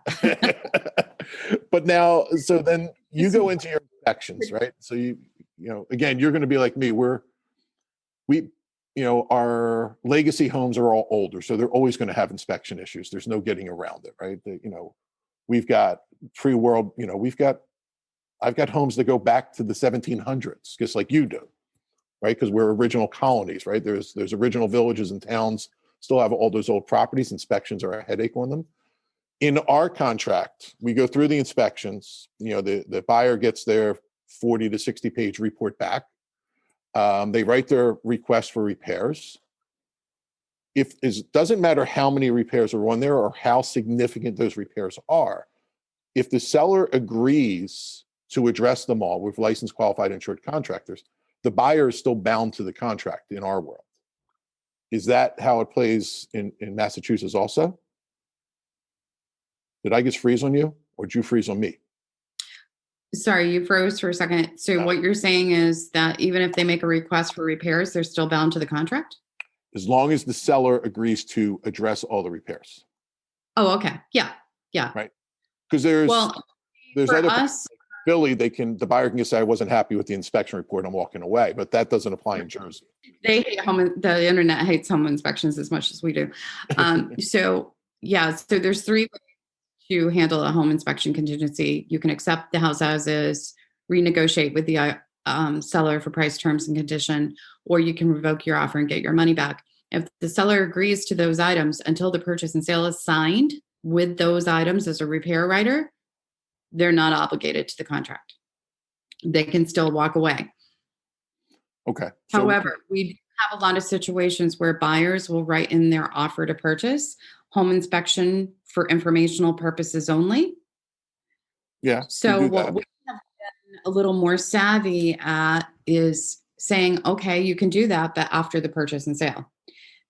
But now, so then you go into your inspections, right? So again, you're going to be like me. Our legacy homes are all older, so they're always going to have inspection issues. There's no getting around it, right? We've got pre-world, I've got homes that go back to the 1700s, just like you do, right? Because we're original colonies, right? There's original villages and towns still have all those old properties. Inspections are a headache on them. In our contract, we go through the inspections. The buyer gets their 40 to 60 page report back. They write their request for repairs. It doesn't matter how many repairs are on there or how significant those repairs are. If the seller agrees to address them all with licensed, qualified, insured contractors, the buyer is still bound to the contract in our world. Is that how it plays in Massachusetts also? Did I just freeze on you, or did you freeze on me? Sorry, you froze for a second. So what you're saying is that even if they make a request for repairs, they're still bound to the contract? As long as the seller agrees to address all the repairs. Oh, okay. Yeah. Right. Because there's other us, Philly, the buyer can just say, I wasn't happy with the inspection report, I'm walking away, but that doesn't apply in Jersey. they hate the internet hates home inspections as much as we do. So there's three ways to handle a home inspection contingency. You can accept the house as is, renegotiate with the seller for price, terms, and condition, or you can revoke your offer and get your money back. If the seller agrees to those items until the purchase and sale is signed with those items as a repair writer, they're not obligated to the contract. They can still walk away. Okay. However, we have a lot of situations where buyers will write in their offer to purchase home inspection for informational purposes only. Yeah. So what we have been a little more savvy at is saying, okay, you can do that, but after the purchase and sale.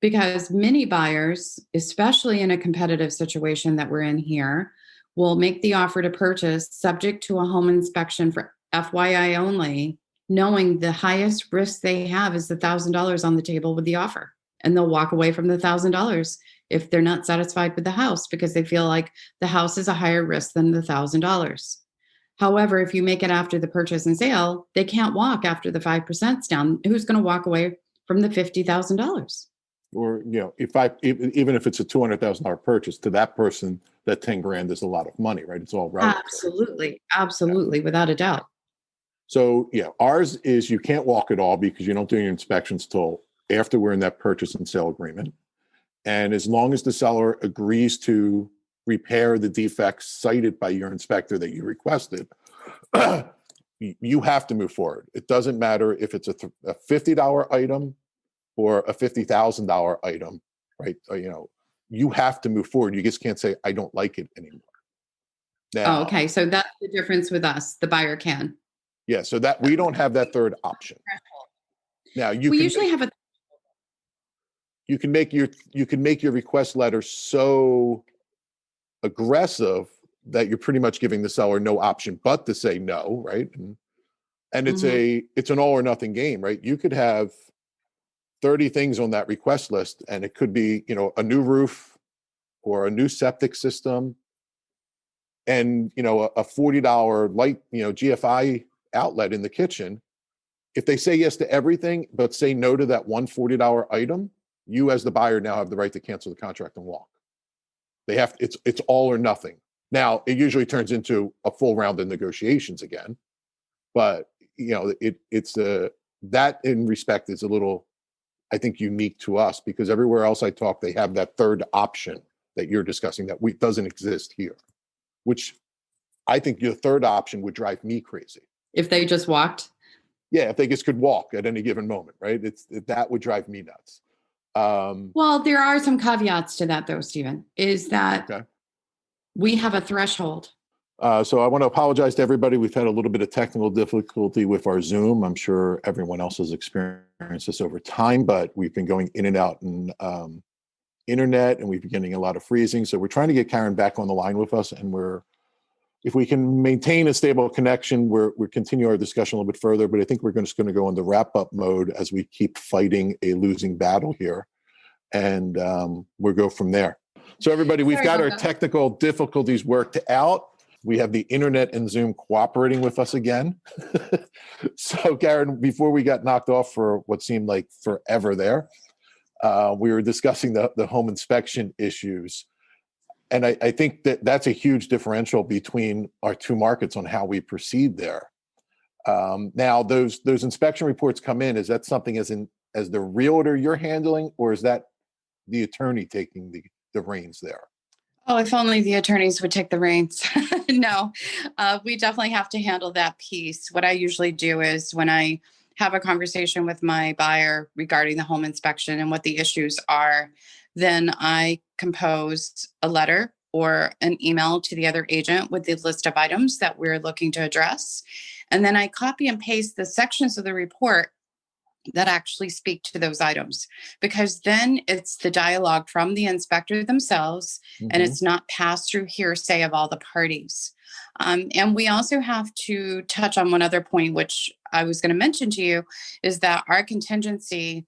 Because many buyers, especially in a competitive situation that we're in here, will make the offer to purchase subject to a home inspection for FYI only, knowing the highest risk they have is the $1,000 on the table with the offer. And they'll walk away from the $1,000 if they're not satisfied with the house because they feel like the house is a higher risk than the $1,000. However, if you make it after the purchase and sale, they can't walk after the 5%'s down. Who's going to walk away from the $50,000? Or, even if it's a $200,000 purchase, to that person, that 10 grand is a lot of money, right? It's all relative. Absolutely, without a doubt. So ours is you can't walk at all because you don't do your inspections till after we're in that purchase and sale agreement. And as long as the seller agrees to repair the defects cited by your inspector that you requested, you have to move forward. It doesn't matter if it's a $50 item or a $50,000 item, right? You have to move forward. You just can't say, I don't like it anymore. Now, okay. So that's the difference with us. The buyer can. Yeah. So that we don't have that third option. Now you can make your request letter so aggressive that you're pretty much giving the seller no option but to say no, right? And it's it's an all or nothing game, right? You could have 30 things on that request list, and it could be, a new roof or a new septic system and, a $40 light, GFI outlet in the kitchen. If they say yes to everything, but say no to that one $40 item, you as the buyer now have the right to cancel the contract and walk. It's all or nothing. Now, it usually turns into a full round of negotiations again, but that in respect is a little, I think, unique to us because everywhere else I talk, they have that third option that you're discussing that doesn't exist here, which I think your third option would drive me crazy. If they just walked? Yeah, if they just could walk at any given moment, right? That would drive me nuts. Well, there are some caveats to that, though, Stephen, is that Okay. we have a threshold. So I want to apologize to everybody. We've had a little bit of technical difficulty with our Zoom. I'm sure everyone else has experienced this over time, but we've been going in and out in internet, and we've been getting a lot of freezing. So we're trying to get Karen back on the line with us, and if we can maintain a stable connection, we're continue our discussion a little bit further. But I think we're just going to go into wrap-up mode as we keep fighting a losing battle here, and we'll go from there. So everybody, we've got our technical difficulties worked out. We have the internet and Zoom cooperating with us again. So Karen, before we got knocked off for what seemed like forever there, we were discussing the home inspection issues. And I think that's a huge differential between our two markets on how we proceed there. Now, those inspection reports come in. Is that something as the realtor you're handling, or is that the attorney taking the reins there? Oh, if only the attorneys would take the reins. No, we definitely have to handle that piece. What I usually do is when I have a conversation with my buyer regarding the home inspection and what the issues are, then I compose a letter or an email to the other agent with the list of items that we're looking to address. And then I copy and paste the sections of the report that actually speak to those items, because then it's the dialogue from the inspector themselves, and it's not passed through hearsay of all the parties. And we also have to touch on one other point, which I was going to mention to you, is that our contingency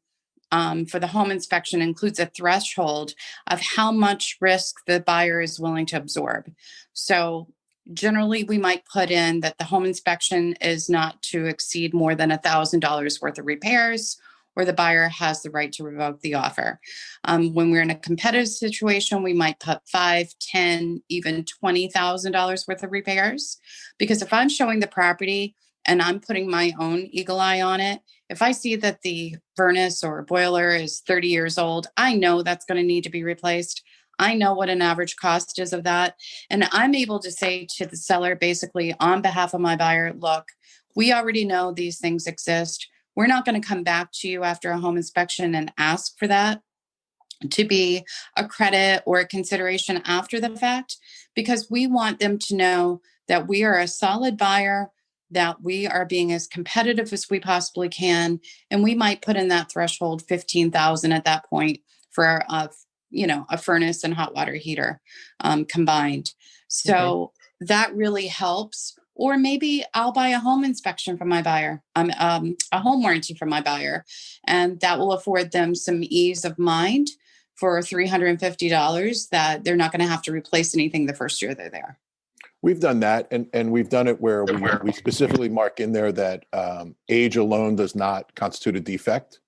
for the home inspection includes a threshold of how much risk the buyer is willing to absorb. So generally, we might put in that the home inspection is not to exceed more than $1,000 worth of repairs, or the buyer has the right to revoke the offer. When we're in a competitive situation, we might put $5,000, $10,000, even $20,000 worth of repairs. Because if I'm showing the property and I'm putting my own eagle eye on it, if I see that the furnace or boiler is 30 years old, I know that's going to need to be replaced. I know what an average cost is of that. And I'm able to say to the seller, basically on behalf of my buyer, look, we already know these things exist. We're not going to come back to you after a home inspection and ask for that to be a credit or a consideration after the fact, because we want them to know that we are a solid buyer, that we are being as competitive as we possibly can. And we might put in that threshold $15,000 at that point for a furnace and hot water heater combined. So that really helps. Or maybe I'll buy a home inspection from my buyer, a home warranty from my buyer, and that will afford them some ease of mind for $350 that they're not going to have to replace anything the first year they're there. We've done that, and we've done it where we specifically mark in there that age alone does not constitute a defect.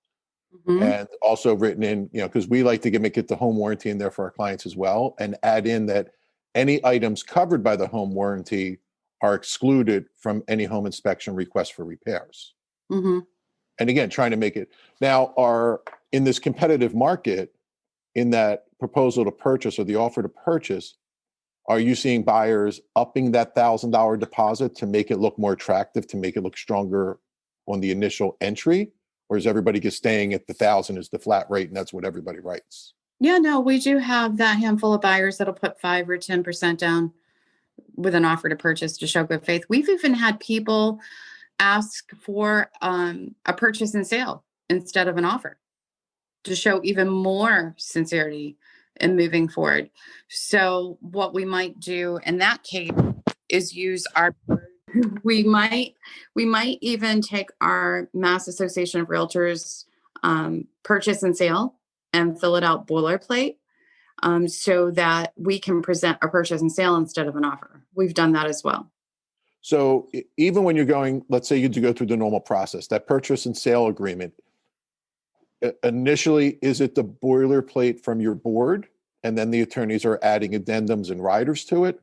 And also written in, because we like to make it the home warranty in there for our clients as well, and add in that any items covered by the home warranty are excluded from any home inspection request for repairs. And again, trying to make it now in this competitive market, in that proposal to purchase or the offer to purchase, are you seeing buyers upping that $1,000 deposit to make it look more attractive, to make it look stronger on the initial entry? Or is everybody just staying at the 1,000 is the flat rate and that's what everybody writes? Yeah, no, we do have that handful of buyers that'll put 5 or 10% down with an offer to purchase to show good faith. We've even had people ask for a purchase and sale instead of an offer to show even more sincerity in moving forward. So what we might do in that case is use we might even take our Mass Association of Realtors purchase and sale and fill it out boilerplate so that we can present a purchase and sale instead of an offer. We've done that as well. So even when you're going, let's say you do go through the normal process, that purchase and sale agreement, initially, is it the boilerplate from your board and then the attorneys are adding addendums and riders to it?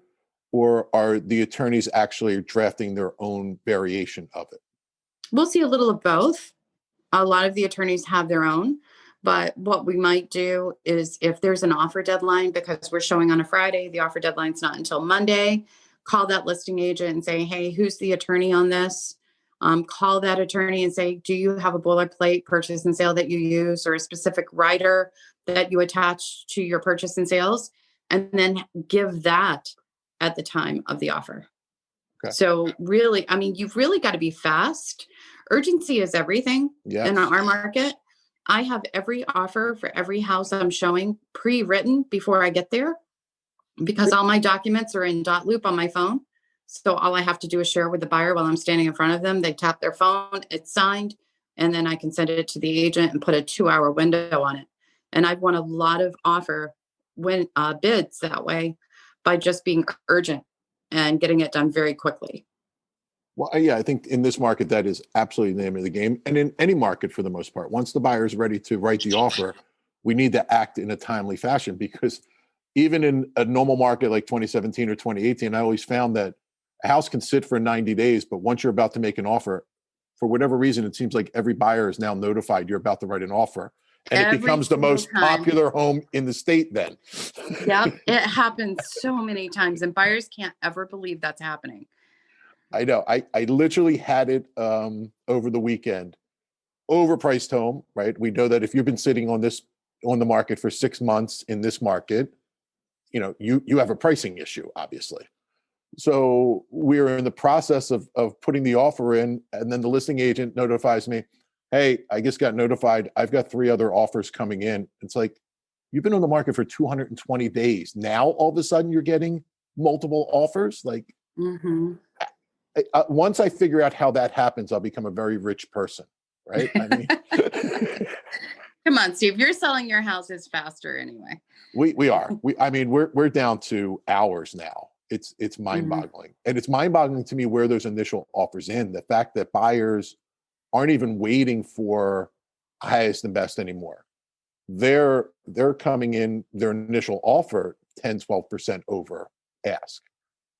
Or are the attorneys actually drafting their own variation of it? We'll see a little of both. A lot of the attorneys have their own, but what we might do is if there's an offer deadline, because we're showing on a Friday, the offer deadline's not until Monday, call that listing agent and say, hey, who's the attorney on this? call that attorney and say, do you have a boilerplate purchase and sale that you use, or a specific rider that you attach to your purchase and sales? And then give that at the time of the offer. Okay. So really, I mean, you've really got to be fast. Urgency is everything in our market. I have every offer for every house I'm showing pre-written before I get there, because all my documents are in dot loop on my phone. So all I have to do is share with the buyer while I'm standing in front of them. They tap their phone, it's signed, and then I can send it to the agent and put a 2-hour window on it. And I've won a lot of bids that way by just being urgent and getting it done very quickly. Well, yeah, I think in this market, that is absolutely the name of the game. And in any market, for the most part, once the buyer is ready to write the offer, we need to act in a timely fashion, because even in a normal market like 2017 or 2018, I always found that a house can sit for 90 days, but once you're about to make an offer, for whatever reason, it seems like every buyer is now notified you're about to write an offer. And it becomes the most popular home in the state then. Yep, it happens so many times, and buyers can't ever believe that's happening. I know. I literally had it over the weekend. Overpriced home, right? We know that if you've been sitting on the market for 6 months in this market, you have a pricing issue, obviously. So we're in the process of putting the offer in, and then the listing agent notifies me, hey, I just got notified, I've got 3 other offers coming in. It's like, you've been on the market for 220 days. Now, all of a sudden, you're getting multiple offers. Like, once I figure out how that happens, I'll become a very rich person, right? I mean, come on, Steve, you're selling your houses faster anyway. We are. We're down to hours now. It's mind-boggling. And it's mind-boggling to me where those initial offers in. The fact that buyers aren't even waiting for highest and best anymore. They're coming in their initial offer 10, 12% over ask.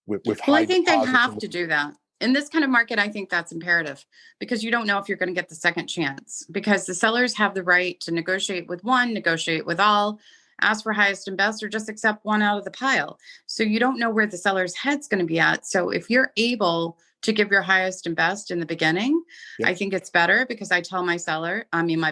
Well, I think they have to do that. In this kind of market, I think that's imperative, because you don't know if you're going to get the second chance, because the sellers have the right to negotiate with one, negotiate with all, ask for highest and best, or just accept one out of the pile. So you don't know where the seller's head's going to be at. So if you're able to give your highest and best in the beginning, I think it's better, because I tell my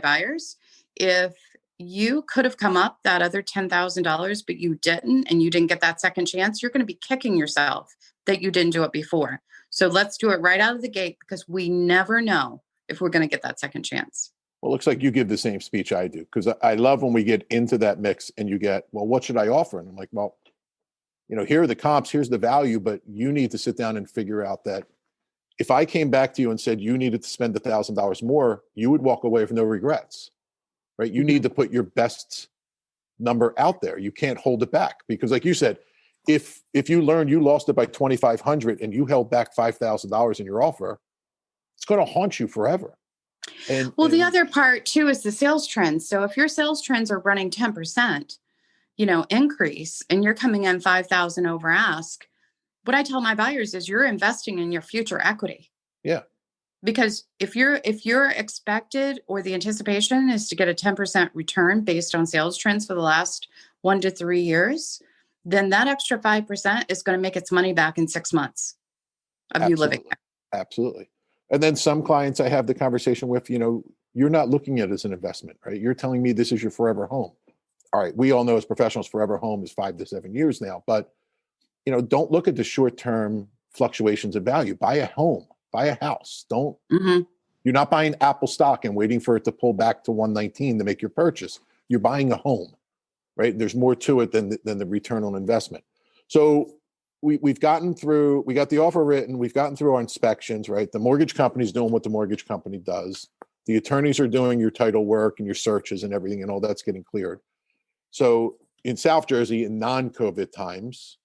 buyers, if you could have come up that other $10,000, but you didn't, and you didn't get that second chance, you're going to be kicking yourself that you didn't do it before. So let's do it right out of the gate, because we never know if we're going to get that second chance. Well, it looks like you give the same speech I do, because I love when we get into that mix and you get, well, what should I offer? And I'm like, well, here are the comps, here's the value, but you need to sit down and figure out that if I came back to you and said you needed to spend $1,000 more, you would walk away with no regrets, right? You need to put your best number out there. You can't hold it back, because like you said, if you learn you lost it by $2,500 and you held back $5,000 in your offer, it's going to haunt you forever. And the other part too is the sales trends. So if your sales trends are running 10%, increase, and you're coming in 5,000 over ask, what I tell my buyers is you're investing in your future equity. Yeah. Because if you're expected, or the anticipation is to get a 10% return based on sales trends for the last 1 to 3 years, then that extra 5% is going to make its money back in 6 months of you living there. Absolutely. And then some clients I have the conversation with, you're not looking at it as an investment, right? You're telling me this is your forever home. All right. We all know as professionals, forever home is 5 to 7 years now, but don't look at the short-term fluctuations of value. Buy a home, buy a house. You're not buying Apple stock and waiting for it to pull back to 119 to make your purchase. You're buying a home, right? There's more to it than the return on investment. So we got the offer written, we've gotten through our inspections, right? The mortgage company's doing what the mortgage company does. The attorneys are doing your title work and your searches and everything, and all that's getting cleared. So in South Jersey, in non-COVID times,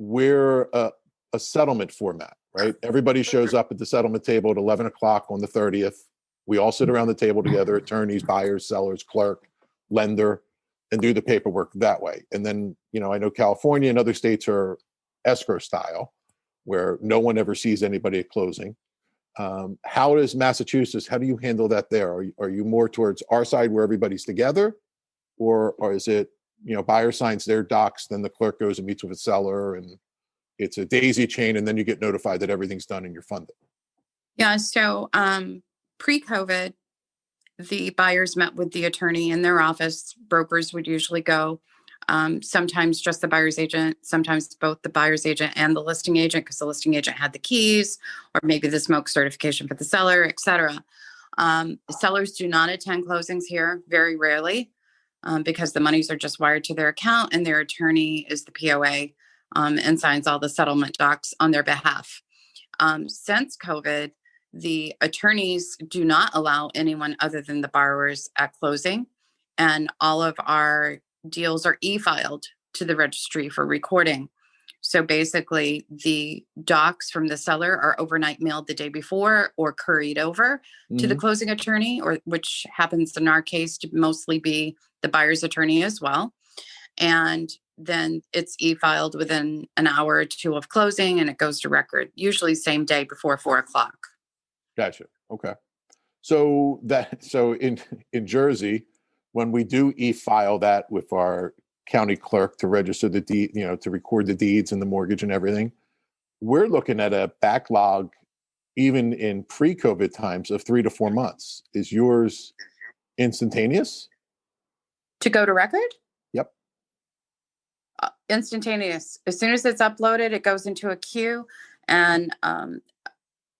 we're a settlement format, right? Everybody shows up at the settlement table at 11 o'clock on the 30th. We all sit around the table together, attorneys, buyers, sellers, clerk, lender, and do the paperwork that way. And then, I know California and other states are escrow style, where no one ever sees anybody at closing. How does Massachusetts, how do you handle that there? Are you more towards our side where everybody's together? Or is it, buyer signs their docs, then the clerk goes and meets with a seller, and it's a daisy chain, and then you get notified that everything's done and you're funded? Yeah. So pre-COVID, the buyers met with the attorney in their office. Brokers would usually go. Sometimes just the buyer's agent, sometimes both the buyer's agent and the listing agent, because the listing agent had the keys, or maybe the smoke certification for the seller, etc. Sellers do not attend closings here, very rarely, because the monies are just wired to their account and their attorney is the POA, and signs all the settlement docs on their behalf. Since COVID, the attorneys do not allow anyone other than the borrowers at closing, and all of our deals are e-filed to the registry for recording. So basically, the docs from the seller are overnight mailed the day before or couried over to the closing attorney, or which happens in our case to mostly be the buyer's attorney as well. And then it's e-filed within an hour or two of closing, and it goes to record, usually same day before 4:00. Gotcha. Okay. So in Jersey, when we do e-file that with our county clerk to register the deed, to record the deeds and the mortgage and everything, we're looking at a backlog, even in pre-COVID times, of 3 to 4 months. Is yours instantaneous? To go to record? Yep. Instantaneous. As soon as it's uploaded, it goes into a queue, and an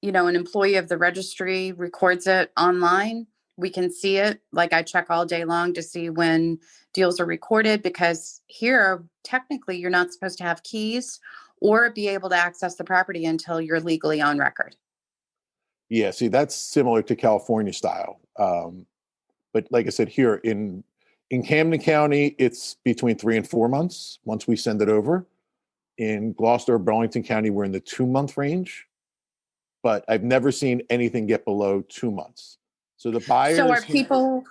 employee of the registry records it online. We can see it. Like, I check all day long to see when deals are recorded, because here, technically, you're not supposed to have keys or be able to access the property until you're legally on record. Yeah, see, that's similar to California style. But like I said, here in Camden County, it's between 3 and 4 months once we send it over. In Gloucester, Burlington County, we're in the 2-month range. But I've never seen anything get below 2 months. So the buyers. So are people,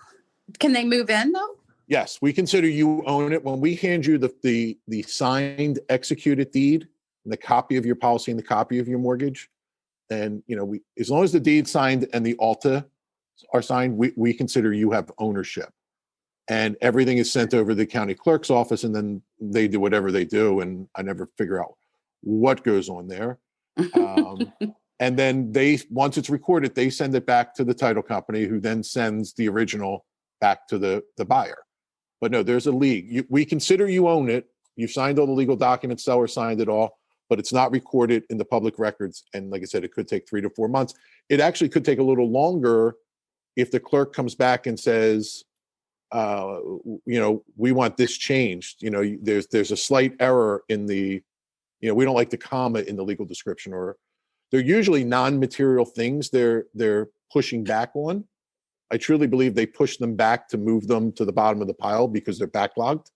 can they move in though? Yes, we consider you own it. When we hand you the signed, executed deed, and the copy of your policy and the copy of your mortgage, and we, as long as the deed signed and the ALTA are signed, we consider you have ownership. And everything is sent over to the county clerk's office, and then they do whatever they do, and I never figure out what goes on there. And then once it's recorded, they send it back to the title company, who then sends the original back to the buyer. But no, there's a league. We consider you own it. You've signed all the legal documents, seller signed it all, but it's not recorded in the public records. And like I said, it could take 3 to 4 months. It actually could take a little longer if the clerk comes back and says, we want this changed. There's a slight error in the, we don't like the comma in the legal description, or they're usually non-material things they're pushing back on. I truly believe they push them back to move them to the bottom of the pile because they're backlogged,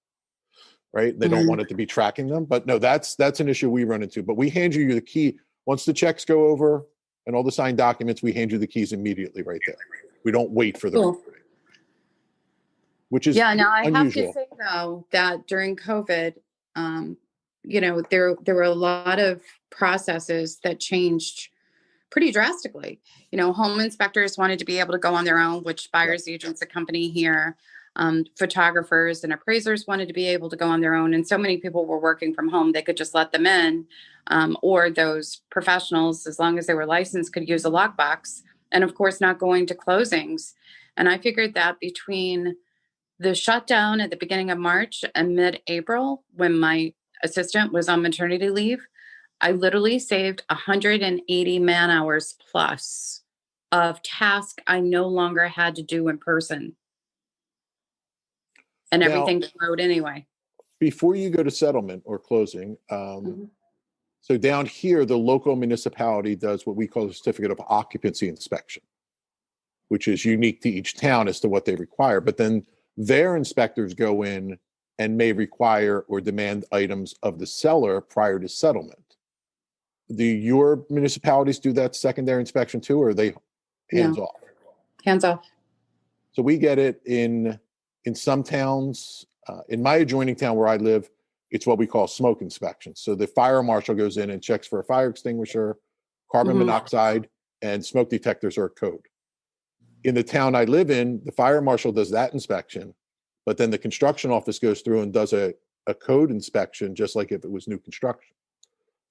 right? They don't want it to be tracking them. But no, that's an issue we run into. But we hand you the key. Once the checks go over and all the signed documents, we hand you the keys immediately right there. We don't wait for the recording, which is now I unusual. have to say, though, that during COVID, there were a lot of processes that changed pretty drastically. Home inspectors wanted to be able to go on their own, which buyer's agents accompany here. Photographers and appraisers wanted to be able to go on their own. And so many people were working from home, they could just let them in. Or those professionals, as long as they were licensed, could use a lockbox. And of course, not going to closings. And I figured that between the shutdown at the beginning of March and mid-April, when my assistant was on maternity leave, I literally saved 180 man hours plus of tasks I no longer had to do in person. And everything flowed anyway. Before you go to settlement or closing, so down here, the local municipality does what we call a certificate of occupancy inspection, which is unique to each town as to what they require. But then their inspectors go in and may require or demand items of the seller prior to settlement. Do your municipalities do that secondary inspection too, or are they hands off? Hands off. So we get it in some towns. In my adjoining town where I live, it's what we call smoke inspection. So the fire marshal goes in and checks for a fire extinguisher, carbon monoxide, and smoke detectors are a code. In the town I live in, the fire marshal does that inspection, but then the construction office goes through and does a code inspection, just like if it was new construction.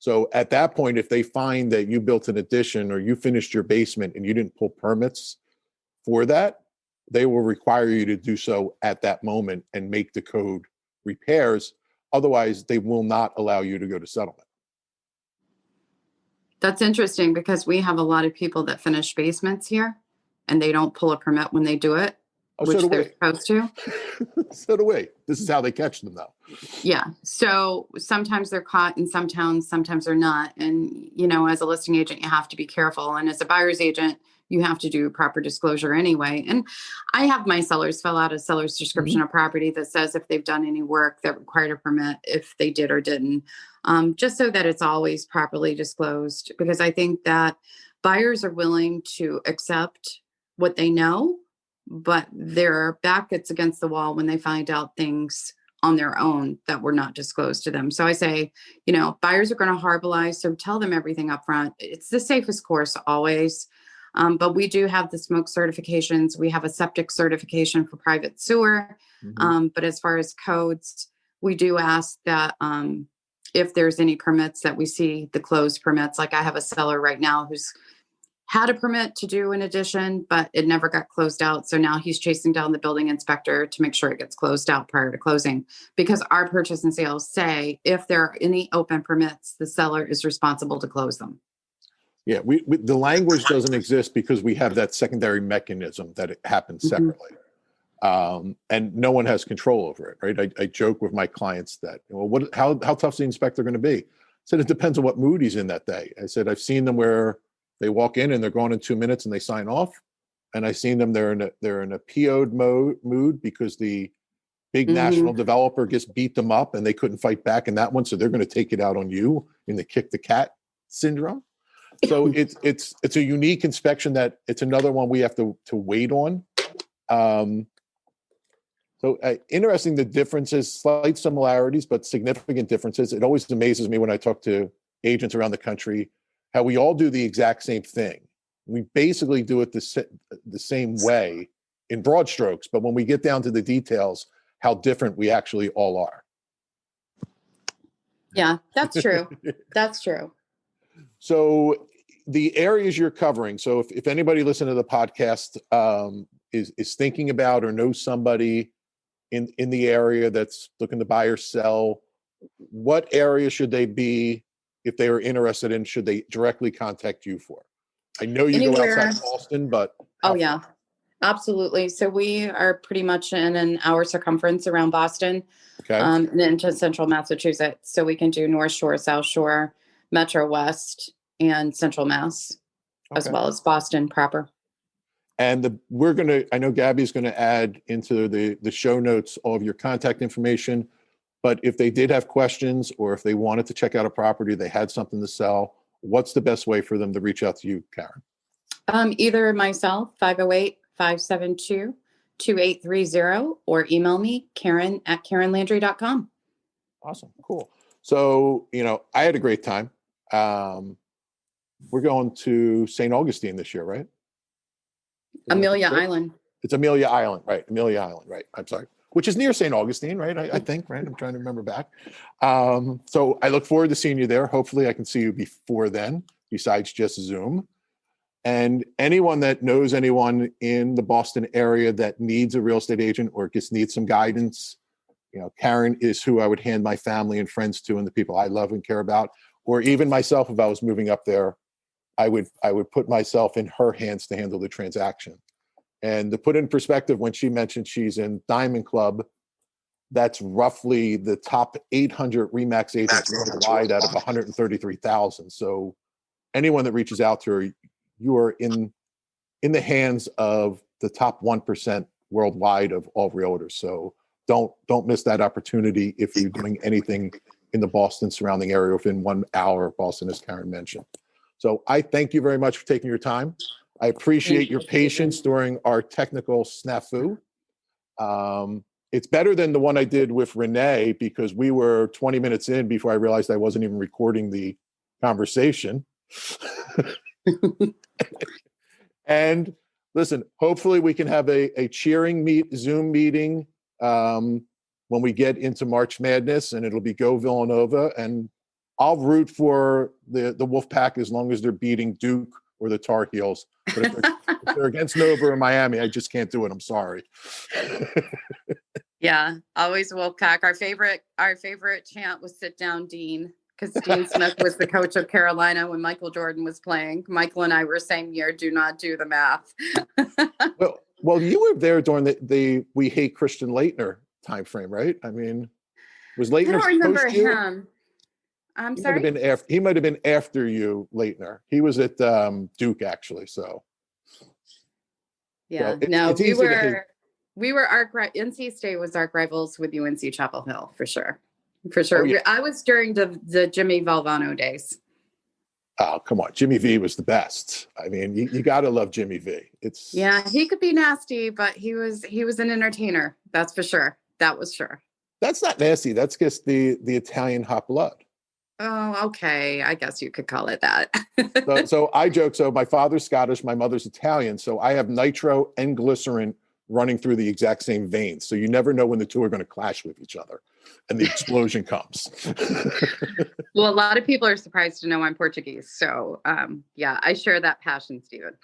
So at that point, if they find that you built an addition or you finished your basement and you didn't pull permits for that, they will require you to do so at that moment and make the code repairs. Otherwise, they will not allow you to go to settlement. That's interesting because we have a lot of people that finish basements here and they don't pull a permit when they do it, which so do they're we. supposed to. So do we. This is how they catch them, though. Yeah. So sometimes they're caught in some towns, sometimes they're not. And, as a listing agent, you have to be careful. And as a buyer's agent, you have to do proper disclosure anyway. And I have my sellers fill out a seller's description of property that says if they've done any work that required a permit, if they did or didn't, just so that it's always properly disclosed. Because I think that buyers are willing to accept what they know, but their back gets against the wall when they find out things on their own that were not disclosed to them. So I say, buyers are going to harborize, so tell them everything up front. It's the safest course always. But we do have the smoke certifications. We have a septic certification for private sewer. But as far as codes, we do ask that if there's any permits that we see, the closed permits, like I have a seller right now who's had a permit to do an addition, but it never got closed out. So now he's chasing down the building inspector to make sure it gets closed out prior to closing, because our purchase and sales say if there are any open permits, the seller is responsible to close them. Yeah, we the language doesn't exist because we have that secondary mechanism that it happens separately. And no one has control over it, right? I joke with my clients that, how tough is the inspector going to be? I said, it depends on what mood he's in that day. I said, I've seen them where they walk in and they're gone in 2 minutes and they sign off. And I've seen them, they're in a PO'd mood because the big national developer just beat them up and they couldn't fight back in that one. So they're going to take it out on you in the kick the cat syndrome. So it's a unique inspection that it's another one we have to wait on. So interesting, the differences, slight similarities, but significant differences. It always amazes me when I talk to agents around the country, how we all do the exact same thing. We basically do it the same way in broad strokes, but when we get down to the details, how different we actually all are. Yeah, that's true. That's true. So the areas you're covering, so if anybody listening to the podcast is thinking about or knows somebody in the area that's looking to buy or sell, what area should they be if they are interested in, should they directly contact you for? I know you Anywhere. go outside Boston, but Oh yeah, absolutely. So we are pretty much in an hour circumference around Boston, okay. And into central Massachusetts. So we can do North Shore, South Shore, Metrowest, and Central Mass, as well as Boston proper. And I know Gabby's going to add into the show notes all of your contact information, but if they did have questions or if they wanted to check out a property, they had something to sell, what's the best way for them to reach out to you, Karen? Either myself, 508-572-2830, or email me, Karen@KarenLandry.com. Awesome. Cool. So, I had a great time. We're going to St. Augustine this year, right? Amelia Island. It's Amelia Island, right? Amelia Island, right? I'm sorry. Which is near St. Augustine, right? I think, right? I'm trying to remember back. So I look forward to seeing you there. Hopefully I can see you before then, besides just Zoom. And anyone that knows anyone in the Boston area that needs a real estate agent or just needs some guidance, Karen is who I would hand my family and friends to and the people I love and care about. Or even myself, if I was moving up there, I would put myself in her hands to handle the transaction. And to put in perspective, when she mentioned she's in Diamond Club, that's roughly the top 800 RE/MAX agents worldwide out of 133,000. So anyone that reaches out to her, you are in the hands of the top 1% worldwide of all realtors. So don't miss that opportunity if you're doing anything in the Boston surrounding area within 1 hour of Boston, as Karen mentioned. So I thank you very much for taking your time. I appreciate your patience during our technical snafu. It's better than the one I did with Renee because we were 20 minutes in before I realized I wasn't even recording the conversation. And listen, hopefully we can have a cheering Zoom meeting when we get into March Madness, and it'll be Go Villanova. And I'll root for the Wolfpack as long as they're beating Duke or the Tar Heels. But if they're against Nova or Miami, I just can't do it. I'm sorry. Yeah, always Wolfpack. Our favorite chant was "Sit down, Dean," because Dean Smith was the coach of Carolina when Michael Jordan was playing. Michael and I were same year. Do not do the math. Well, you were there during the We Hate Christian Laettner time frame, right? I mean, was Laettner? I don't remember post you? him. I'm He sorry. He might have been after you, Laettner. He was at Duke actually. So Yeah, so no, it's easy to hate. we were NC State was arch rivals with UNC Chapel Hill for sure. For sure. Oh, yeah. I was during the Jimmy Valvano days. Oh, come on. Jimmy V was the best. I mean, you got to love Jimmy V. Yeah, he could be nasty, but he was an entertainer. That's for sure. That was sure. That's not nasty. That's just the Italian hot blood. Oh, okay. I guess you could call it that. So I joke. So my father's Scottish, my mother's Italian. So I have nitro and glycerin running through the exact same veins. So you never know when the two are going to clash with each other and the explosion comes. Well, a lot of people are surprised to know I'm Portuguese. So yeah, I share that passion, Stephen.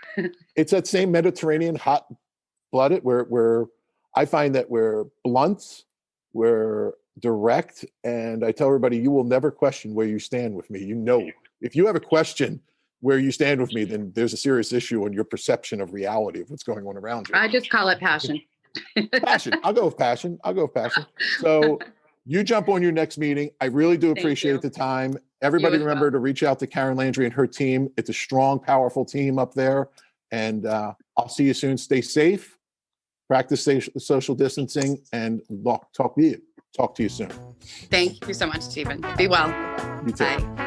It's that same Mediterranean hot blooded where I find that we're blunt, we're direct, and I tell everybody, you will never question where you stand with me. You know, if you have a question where you stand with me, then there's a serious issue in your perception of reality of what's going on around you. I just call it passion. Passion. I'll go with passion. So you jump on your next meeting. I really do appreciate the time. Everybody remember to reach out to Karen Landry and her team. It's a strong, powerful team up there. And I'll see you soon. Stay safe, practice social distancing, and talk to you soon. Thank you so much, Stephen. Be well. You too. Bye.